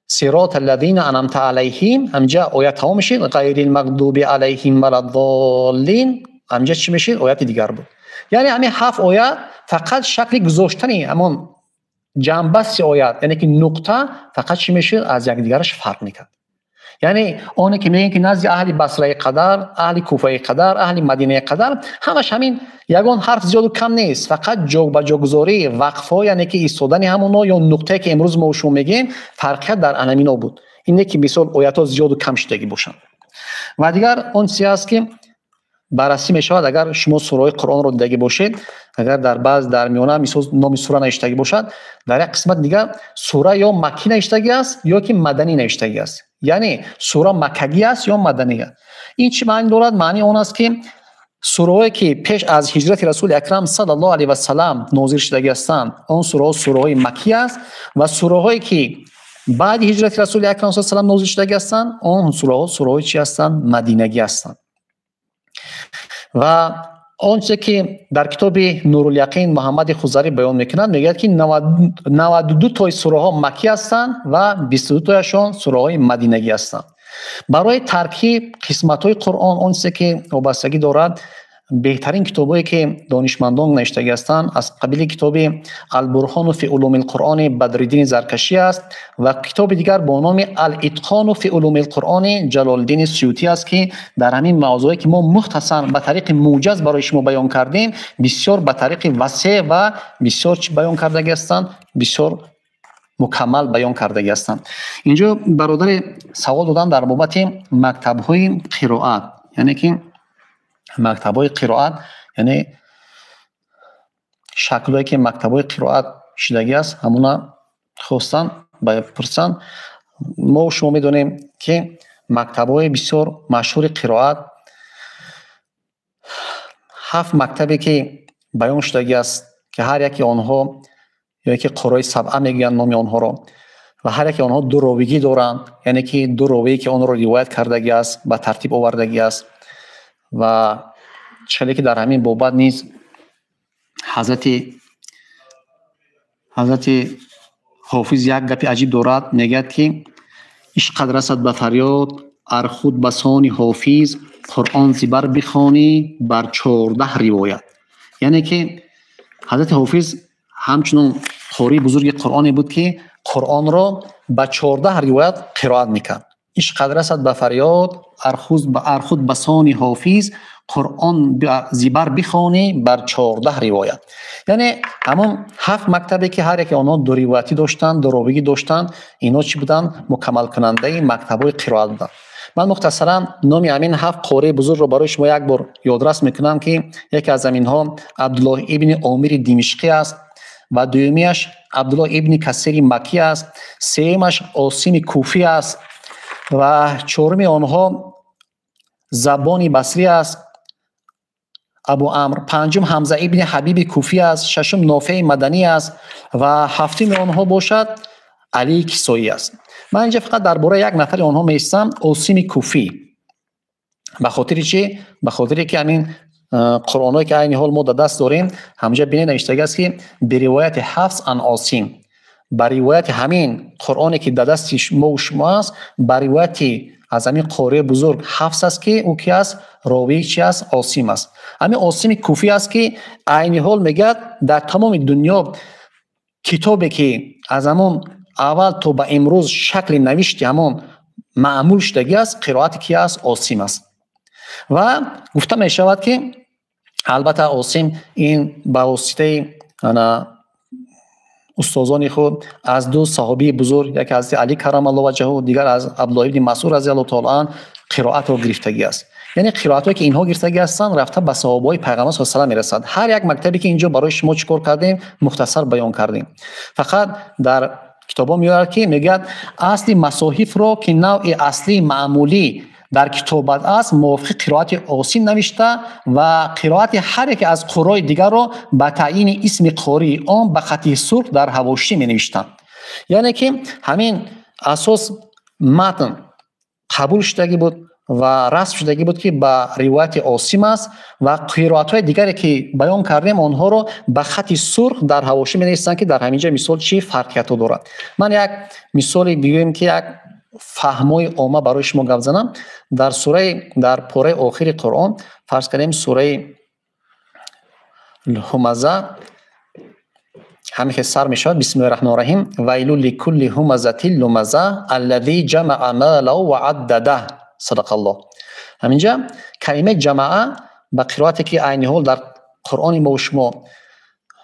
صراط الذین انعمت علیهم همجا آیت ها میشه غیر المغضوب علیهم ولا الضالین، همجا چی میشه؟ آیت دیگر بود. یعنی همین 7 آیت فقط شکل گذاشتنی همون جنبه آیت، یعنی که نقطه فقط چی میشه؟ از یک دیگرش فرق میکنه. یعنی اونی که میگن که نزد اهل بصره قدر، اهل کوفه قدر، اهل مدینه قدر، همش همین یگان حرف زیاد و کم نیست، فقط جا به جا گذاری وقفه، یعنی که ایستادن همونا یا نقطه که امروز ما شما میگیم فرقیت در انمینا بود. اینه که مثال آیات ها زیاد و کم شدگی باشن. و دیگر اون چیزی است که بررسی میشود. اگر شما سوره قرآن رو دیده باشید، اگر در بعض در میانه مثال نام سوره نوشته باشد، در یک قسمت دیگه سوره یا مکی نوشته است یا که مدنی نوشته است. یعنی سوره مکی است یا مدنی است. این چی معنی دارد؟ معنی اون است که سوره‌ای که پیش از هجرت رسول اکرم صلی الله علیه و سلم نازل شده هستند، اون سوره مکی است، و سوره‌ای که بعد هجرت رسول اکرم صلی الله علیه و سلم نازل شده هستند، اون سوره چی هستند؟ مدینگی هستند. و آنچه که در کتاب نورالیقین محمد خضری بیان میکنند میگه که 92 تا سوره ها مکی هستند و 22 تایشان سوره های مدینگی هستند. برای ترکیب قسمت های قرآن آنچه که وابستگی دارد، بهترین کتابایی که دانشمندان نوشته هستند از قبیل کتاب البرهان فی علوم القرآن بدرالدین زرکشی است و کتاب دیگر با نام الاتقان فی علوم القرآن جلال الدین سیوطی است که در همین موضوعی که ما مختصر به طریق موجز برای شما بیان کردیم بسیار به طریق وسیع و بسیار بیان کرده هستند، بسیار مکمل بیان کرده هستند. اینجا برادر سوال دادن در بابت مکتب های قرائت، یعنی که مکتب‌های قرائت، یعنی شکلایی که مکتب‌های قرائت شدگی است همونا خواستن بپرسن. ما و شما میدونیم که مکتب‌های بسیار مشهور قرائت 7 مکتبی که بیان شدگی است که هر یکی آنها یا که قرای سبعه میگن نام آنها را، و هر یکی آنها دو راویگی دارند، یعنی که دو راوی که آن را روایت کردگی است به ترتیب آوردگی است. و چلی که در همین بابت نیز حضرت حافظ یک گپی عجیب دارد، میگه که عشق رسد به فریاد ار خود بسانی حافظ قرآن زبر بخوانی بر 14 روایت. یعنی که حضرت حافظ همچنان قاری بزرگ قرآنی بود که قرآن را به 14 روایت قرائت میکرد. عشق رسد به فریاد ار خود بسانی حافظ قرآن زبر بخوانی بر 14 روایت. یعنی همون 7 مکتبی که هر یک آنها دو روایتی داشتند، دو راویگی داشتند، اینا چی بودند؟ مکمل کننده مکتب‌های قرائت بودند. من مختصرا نام همین 7 قاره بزرگ رو برای شما یک بار یادرس میکنم که یکی از اینها عبدالله ابن عامر دمشقی است و دومیش عبدالله ابن کثیر مکی است، سومش عاصم کوفی است و چهارم آنها زبان بصری است ابو عمرو، پنجم حمزه ابن حبیب کوفی است، ششم نافع مدنی است و هفتم آنها باشد علی کسایی است. من اینجا فقط درباره یک نفر آنها میستم، عاصم کوفی. به خاطر چی؟ به خاطر که همین قرآنایی که این حال ما در دست داریم همجا بین نوشته است که به روایت حفص عن عاصم، به روایت همین قرآنی که در دست ما و شما است، به روایت از همین قاره بزرگ حفص است که او کی است؟ راوی چی است؟ عاصم است. همین عاصم کوفی است که این حال میگه در تمام دنیا کتابی که از همون اول تا به امروز شکل نوشته همون معمول شدگی است، قرائت کی است؟ عاصم است. و گفته می شود که البته عاصم این به واسطه استادان خود از دو صحابی بزرگ، یک از علی کرم الله وجهه و دیگر از عبدالله ابن مسعود رضی الله تعالی عنه قرائت رو گرفتگی است. یعنی قرائتی که اینها گرفتگی هستند رفته به صحابه پیغمبر صلی الله علیه و آله میرسد. هر یک مکتبی که اینجا برای شما چیکار کردیم مختصر بیان کردیم. فقط در کتابا میاد که میگه اصلی مصاحف رو که نوع اصلی معمولی در کتابت است موافق قرائت عاصم نوشته و قرائت هر یک از قرای دیگر رو به تعیین اسم قاری آن به خط سرخ در حواشی می نوشتند. یعنی که همین اساس متن قبول شدگی بود و رسم شدگی بود که به روایت عاصم است و قرائت های دیگری که بیان کردیم آنها رو به خط سرخ در حواشی می نویسند که در همینجا مثال چی فرقیت دارد. من یک مثال بگویم که یک فهمای عامه برای شما گفت زنم. در پاره آخر قرآن فرض کنیم سوره الهمزه همین که سر می شود بسم الله الرحمن الرحیم ویل لکل همزه لمزه الذی جمع مالا و عدده. صدق الله. همینجا کلمه جمعه به قرائتی که عین حال در قرآن ما و شما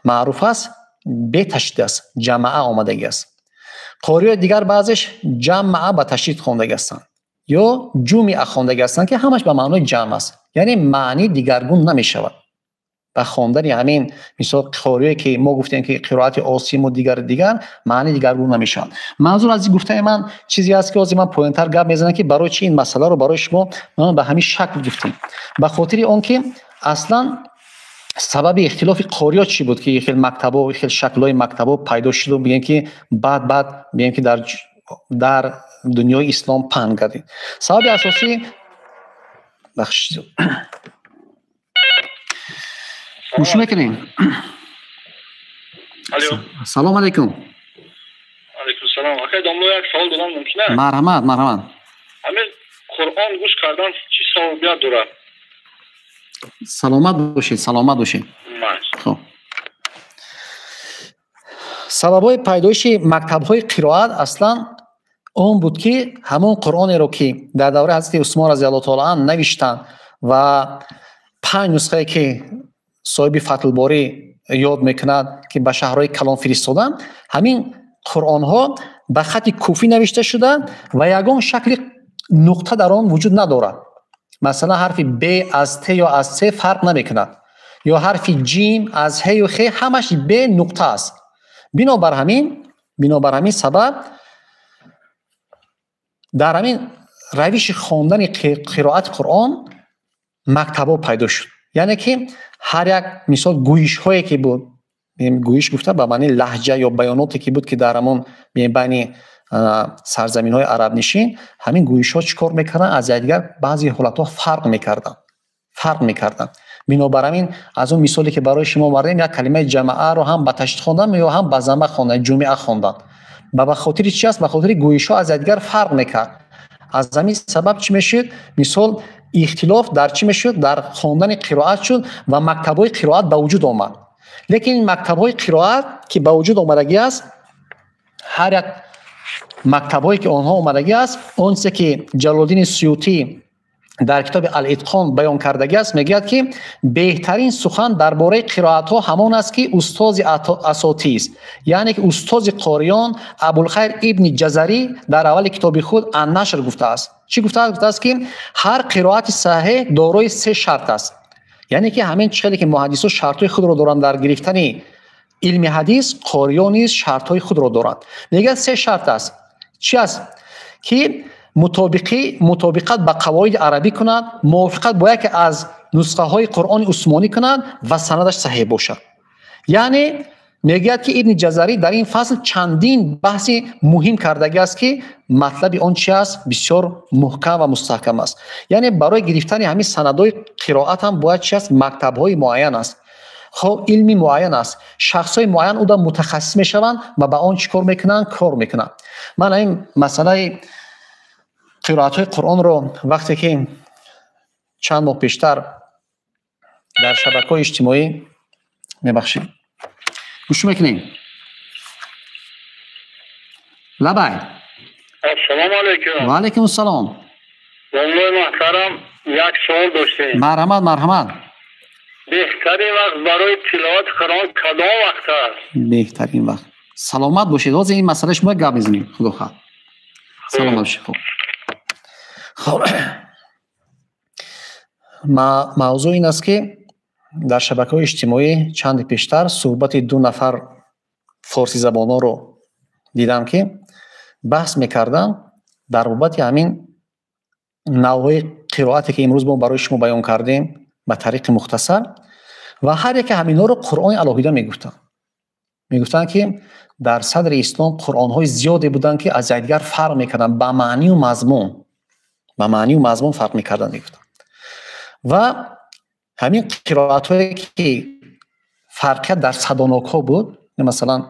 معروف است به تشدید است، جمعه آمدگی است. قاری دیگر بعضش جمعه به تشدید خواندگی هستند یا جمعه خواندگی هستند که همش به معنای جمع است، یعنی معنی دیگرگون نمی شود. به خواندن همین مثال قاری که ما گفتیم که قرائت عاصم و دیگر معنی دیگرگون نمی شود. منظور از این گفته من چیزی است که از من پوینتر گپ میزنم که برای چی این مسئله رو برای شما به همین شکل گفتیم. به خاطر اون که اصلا سبب اختلاف قاریا چی بود که خیلی مکتبا و خیلی شکل‌های مکتبا پیدا شد و میگن که بعد میگن که در دنیای اسلام پهن گردید. سبب اساسی گوش میکنین. سلام علیکم. علیکم سلام. آخه داملو یک سوال دارم ممکنه؟ مرحمت. همین قرآن گوش کردن چی ثوابیت داره؟ سلامت باشید. خب سبب‌های پیدایش مکتب‌های قرائت اصلا اون بود که همون قرآنی رو که در دوره حضرت عثمان رضی الله تعالی عنه نوشتن و 5 نسخه که صاحب فتح الباری یاد میکند که به شهرهای کلان فرستادن، همین قرآن ها به خط کوفی نوشته شدن و یگان شکل نقطه در آن وجود ندارد. مثلا حرف ب از ت یا از س فرق نمیکند، یا حرف جیم از ه و خ همش ب نقطه است. بنابر همین سبب در همین روش خواندن قرائت قرآن مکتبا پیدا شد. یعنی که هر یک مثال گویش هایی که بود، گویش گفته به معنی لهجه یا بیاناتی که بود که در همون بین سرزمین های عرب نشین، همین گویش ها چیکار میکردن؟ از دیگر بعضی حالت ها فرق میکردن. بنابراین از اون مثالی که برای شما آوردیم یک کلمه جمعه رو هم به تشدید خواندن یا هم به ضمه خواندن، جمعه خواندن. به خاطر چی است؟ به خاطر گویش ها از دیگر فرق میکرد. از همین سبب چی میشد؟ مثال اختلاف در چی میشد؟ در خواندن قرائت شد و مکتب‌های قرائت به وجود آمد. لیکن این مکتب‌های قرائت که به وجود آمدگی است، هر یک مکتب‌هایی که آنها آمدگی است، اونچه که جلال‌الدین سیوطی در کتاب الاتقان بیان کردگی است، میگه که بهترین سخن درباره قرائت ها همان است که استاد اساطی است. یعنی که استاد قاریان ابوالخیر ابن جزری در اول کتاب خود النشر گفته است. چی گفته است؟ گفته است که هر قرائت صحیح دارای 3 شرط است. یعنی که همین چیزی که محدث ها شرط های خود را دارند در گرفتن علم حدیث، قاریان نیز شرط های خود را دارند. میگه 3 شرط است. چی است؟ که مطابقت با قواعد عربی کنند، موافقت با یکی از نسخه های قرآن عثمانی کنند و سندش صحیح باشد. یعنی میگه که ابن جزری در این فصل چندین بحثی مهم کردگی است که مطلب آن چی است؟ بسیار محکم و مستحکم است. یعنی برای گرفتن همین سندهای قرائت هم باید چی است؟ مکتب های معین است، خب علمی معین است، شخص های معین او متخصص میشوند و با آن چیکار میکنن؟ کار میکنن. من این مسئله قرائت های قرآن رو وقتی که چند ماه پیشتر در شبکه‌های اجتماعی میبخشید گوش میکنیم. لبای السلام علیکم. و علیکم السلام. جناب محترم یک سوال داشتیم. مرحمت. بهترین وقت برای تلاوت قرآن کدام وقت است؟ بهترین وقت. سلامت باشید. از این مسئله شما گپ بزنیم. خدا خیر. سلام باشید. خب موضوع این است که در شبکه‌های اجتماعی چند پیشتر صحبت 2 نفر فارسی زبان‌ها رو دیدم که بحث می‌کردن در بابت همین نوع قرائتی که امروز ما برای شما بیان کردیم به طریق مختصر، و هر یک همینا رو قرآن علاهیده میگفتن که در صدر اسلام قرآن‌های زیادی بودن که از دیگر فرق می‌کردن، با معنی و مضمون فرق می‌کردن میگفتن. و همین قرائت‌هایی که فرقیت در صدانوک‌ها بود، مثلا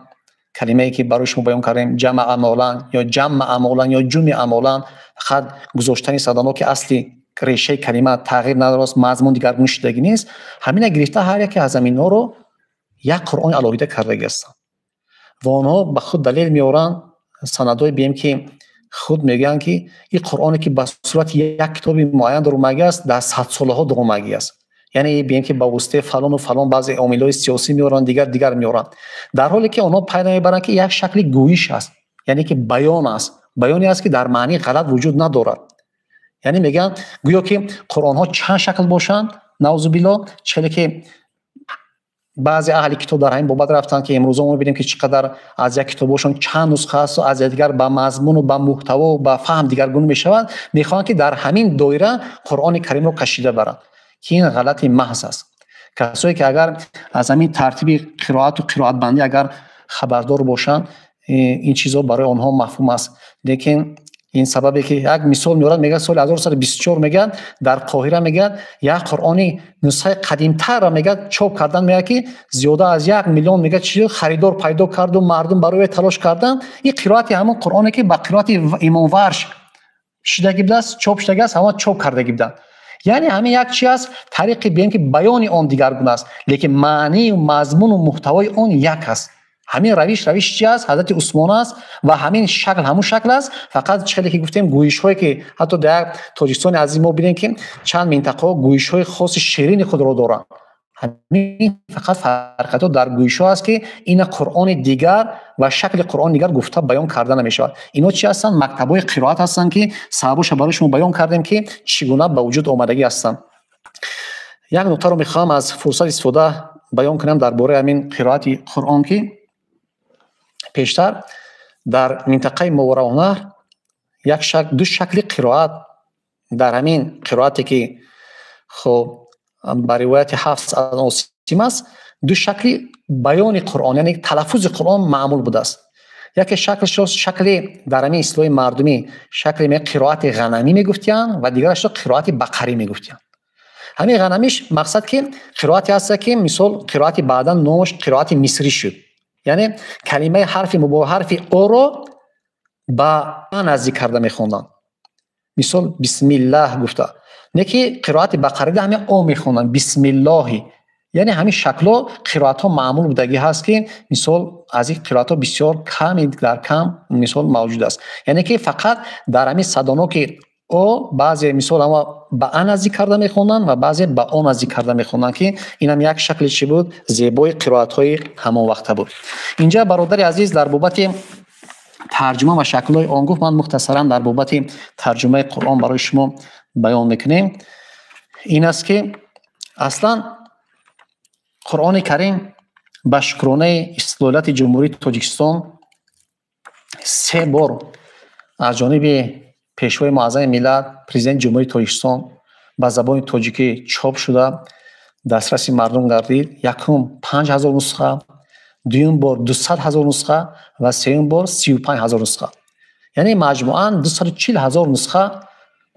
کلمه‌ای که برای شما بیان کردیم جمع عمالا یا جمع عمالا، فقط گذاشتن صدانو که اصلی ریشه کلمه تغییر نداره، مضمون دیگر گوشیدگی نیست. همین گرفته هر یک از اینا رو یک قرآن علاوه کرده هستند و آنها به خود دلیل میارن، سندای بیم که خود میگن که این قرآنی که به صورت یک کتاب معین در اومده است در 100 سالها در اومده است. یعنی بیم که با واسطه فلان و فلان بعضی عاملای سیاسی میارن، دیگر میارن، در حالی که آنها پیدا میبرن که یک شکل گویش است، یعنی که بیان است، بیانی است که در معنی غلط وجود ندارد. یعنی میگن گویا که قرآن ها چند شکل باشند، نعوذ بالله، چه که بعضی اهل کتاب در همین بابت رفتن که امروز ما میبینیم که چقدر از یک کتابشون چند نسخه است و از دیگر با مضمون و با محتوا و با فهم دیگرگون میشوند، میخوان که در همین دایره قرآن کریم رو کشیده برند که این غلط محض است. کسایی که اگر از همین ترتیب قرائت و قرائت بندی اگر خبردار باشند، این چیزا برای آنها مفهوم است. لیکن این سببی که یک مثال میارن، میگه سال 1924 میگن در قاهره میگن یک قرآنی نسخه قدیمتر را میگه چاپ کردن، میگه که زیاده از 1 میلیون میگه چیز خریدار پیدا کرد و مردم برای تلاش کردن. این قرائت همون قرآنی که با قرائت امام ورش شدگی بود است، چاپ شدگی است، همه چاپ کردگی بودن. یعنی همین یک چیز است، طریق بیان که بیان آن دیگرگون است، لیکن معنی و مضمون و محتوای آن یک است. همین روش چی است؟ حضرت عثمان است و همین شکل همون شکل است. فقط چیزی که گفتیم گویش هایی که حتی در تاجیکستان عزیز ما ببینیم که چند منطقه گویش های خاص شیرین خود را دارند. همین فقط فرقت در گویش ها است که این قرآن دیگر و شکل قرآن دیگر گفته بیان کردن نمیشود. اینا چی هستند؟ مکتب‌های قرائت هستند که سببش برای شما بیان کردیم که چگونه به وجود آمدگی هستند. یک نکته رو میخوام از فرصت استفاده بیان کنم درباره همین قرائت قرآن که پیشتر در منطقه ماوراءالنهر دو شکل قرائت در همین قرائتی که خب با روایت حفص از عاصم است، دو شکل بیان قرآن یعنی تلفظ قرآن معمول بوده است. یک شکل در همین اصطلاح مردمی شکل قرائت غنمی میگفتند و دیگرش قرائت بقری میگفتند. همین غنمیش مقصد که قرائتی هست که مثال قرائت بعداً نامش قرائت مصری شد، یعنی کلمه حرف حرف او رو با نزدیک کرده میخوندن. مثال بسم الله گفته، نه که قرائت بقره همه او میخوندن بسم الله. یعنی همین شکل قرائت ها معمول بودگی هست که مثال از این قرائت ها بسیار کم در کم مثال موجود است. یعنی که فقط در همین صدانو که او بعضی مثال اما با ان نزدیک کرده میخونن و بعضی با اون نزدیک کرده میخونن که اینم یک شکل چی بود؟ زیبای قرائت های همان وقت بود. اینجا برادر عزیز در بابت ترجمه و شکل های آن گفت، من مختصرا در بابت ترجمه قرآن برای شما بیان میکنیم. این است که اصلا قرآن کریم به شکرانه دولت جمهوری تاجیکستان 3 بار از جانب پیشوای معظم ملت پرزیدنت جمهوری تاجیکستان به زبان تاجیکی چاپ شده دسترس مردم گردید. یکم 5000 نسخه، دوم بار 200,000 نسخه و سوم بار 35,000 نسخه، یعنی مجموعاً 240,000 نسخه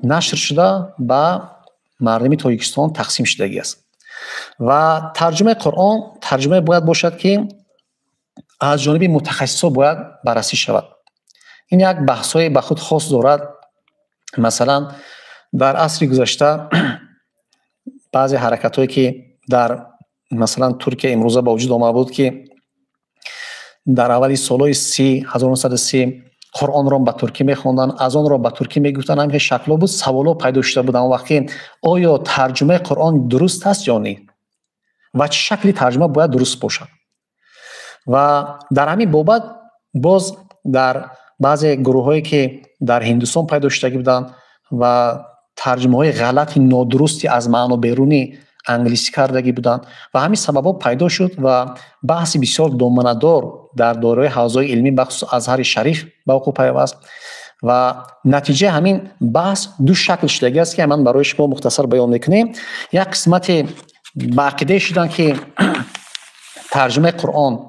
نشر شده به مردم تاجیکستان تقسیم شدگی است. و ترجمه قرآن ترجمه باید باشد که از جانب متخصصا باید بررسی شود. این یک بحث‌های به خود خاص دارد. مثلا در عصر گذشته بعضی حرکت‌هایی که در مثلا ترکیه امروزه با وجود آمده بود که در اولی سالهای 1930 قرآن را به ترکی میخوندن، از آن را به ترکی میگفتن، همین شکل بود. سوالا پیدا شده بود اون وقت که آیا ترجمه قرآن درست است یا نه و چه شکلی ترجمه باید درست باشد. و در همین بابت باز در بعضی گروه‌هایی که در هندوستان پیدا شده بودند و ترجمه‌های غلط نادرستی از معنا بیرونی انگلیسی کردگی بودند و همین سببا پیدا شد و بحث بسیار دامنه‌دار در دایره حوزه‌های علمی بخصوص ازهر شریف به وقوع پیوست و نتیجه همین بحث دو شکل شدگی است که من برای شما مختصر بیان میکنیم. یک قسمت به عقیده شدن که ترجمه قرآن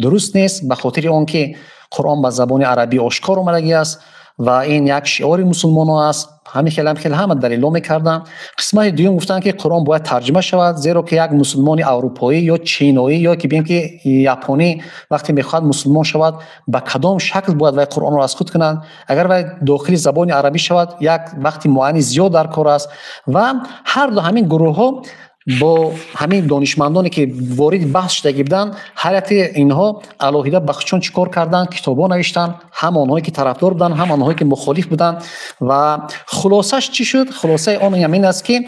درست نیست به خاطر آنکه قرآن به زبان عربی آشکار آمدگی است و این یک شعار مسلمان ها است. همین خیلی همه دلیل میکردن. قسمت دوم گفتن که قرآن باید ترجمه شود، زیرا که یک مسلمان اروپایی یا چینایی یا که بگیم که ژاپنی وقتی میخواد مسلمان شود به کدام شکل باید وای قرآن را از خود کنند. اگر وای داخل زبان عربی شود یک وقتی معانی زیاد در کار است و هر دو همین گروه ها با همین دانشمندانی که وارد بحث شده بودند حالت اینها علاهیده بخشون چیکار کردن؟ کتابا نوشتن، هم آنهایی که طرفدار بودن هم آنهایی که مخالف بودن و خلاصش چی شد؟ خلاصه آن همین است که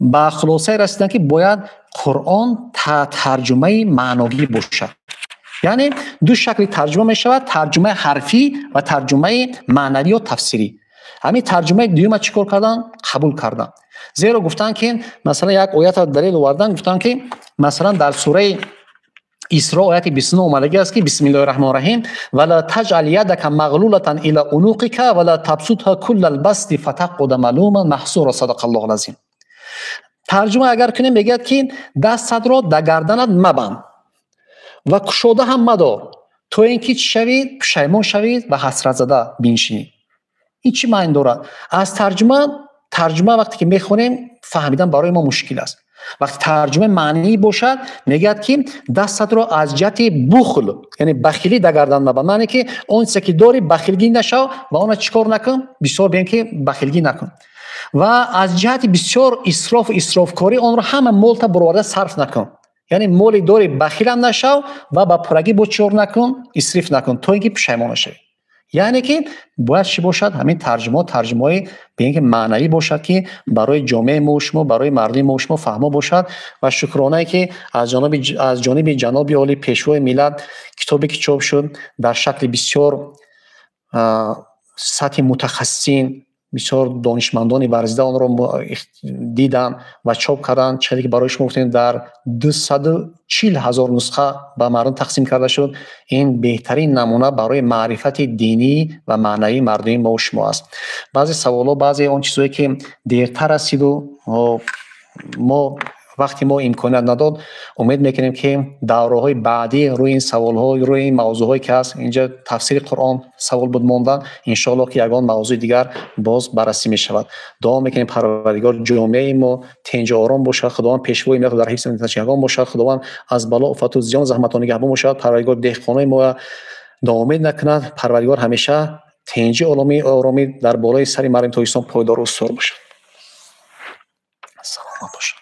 با خلاصه رسیدن که باید قرآن ترجمه معنوی باشد. یعنی دو شکل ترجمه می شود، ترجمه حرفی و ترجمه معنوی و تفسیری. همین ترجمه دوم چیکار کردن؟ قبول کردن. زیرا گفتن که مثلا یک آیت دلیل آوردن، گفتن که مثلا در سوره اسراء آیت 29 اومدگی است که بسم الله الرحمن الرحیم ولا تجعل یدک مغلولة الی عنقک ولا تبسطها کل البسط فتقعد ملوما محسورا. صدق الله العظیم. ترجمه اگر کنیم میگه که دستت را در گردنت مبند و کشوده هم مدار تو اینکه شوید پشیمان شوید و حسرت زده بنشینید. این چی معنی دارد؟ از ترجمه وقتی که میخونیم فهمیدن برای ما مشکل است. وقتی ترجمه معنی باشد میگه که دستت رو از جهت بخل یعنی بخیلی در گردن مبند، معنی که اون چیزی که داری بخیلگی نشو و اون چیکار نکن، بسیار ببین که بخیلگی نکن و از جهت بسیار اسراف کاری اون رو همه مالت برآورده صرف نکن، یعنی مالی داری بخیل هم نشو و با پرگی بچور نکن، اسراف نکن تا اینکه پشیمان شوی. یعنی که باید چی باشد؟ همین ترجمه به اینکه معنوی باشد که برای جامعه ما شما برای مردم ما شما فهمه باشد و شکرانه که از جانب جناب عالی پیشوای ملت کتابی که چاپ شد در شکل بسیار سطح متخصصین بسیار دانشمندان ورزیده آن را دیدن و چاپ کردن، چیزی که برای شما گفتیم در 240,000 نسخه به مردم تقسیم کرده شد. این بهترین نمونه برای معرفت دینی و معنوی مردم ما و شما است. بعضی سوالا بعضی اون چیزایی که دیرتر رسید و ما وقتی ما امکانیت نداد امید میکنیم که دوره‌های بعدی روی این سوال‌ها روی این موضوعایی که هست اینجا تفسیر قرآن سوال بود ماندن ان شاء الله که یگان موضوع دیگر باز بررسی می شود. دعا میکنیم پروردگار جامعه ما تنج آرام باشد، خداوند پیشوای ما در حفظ نتیجهگان باشد، خداوند از بلا آفت و زیان زحمتان نگهبان باشد، پروردگار دهقانای ما ناامید نکند، پروردگار همیشه تنج آرامی در بالای سر مردم تاجیکستان پایدار و استوار باشد. سلامت باشد.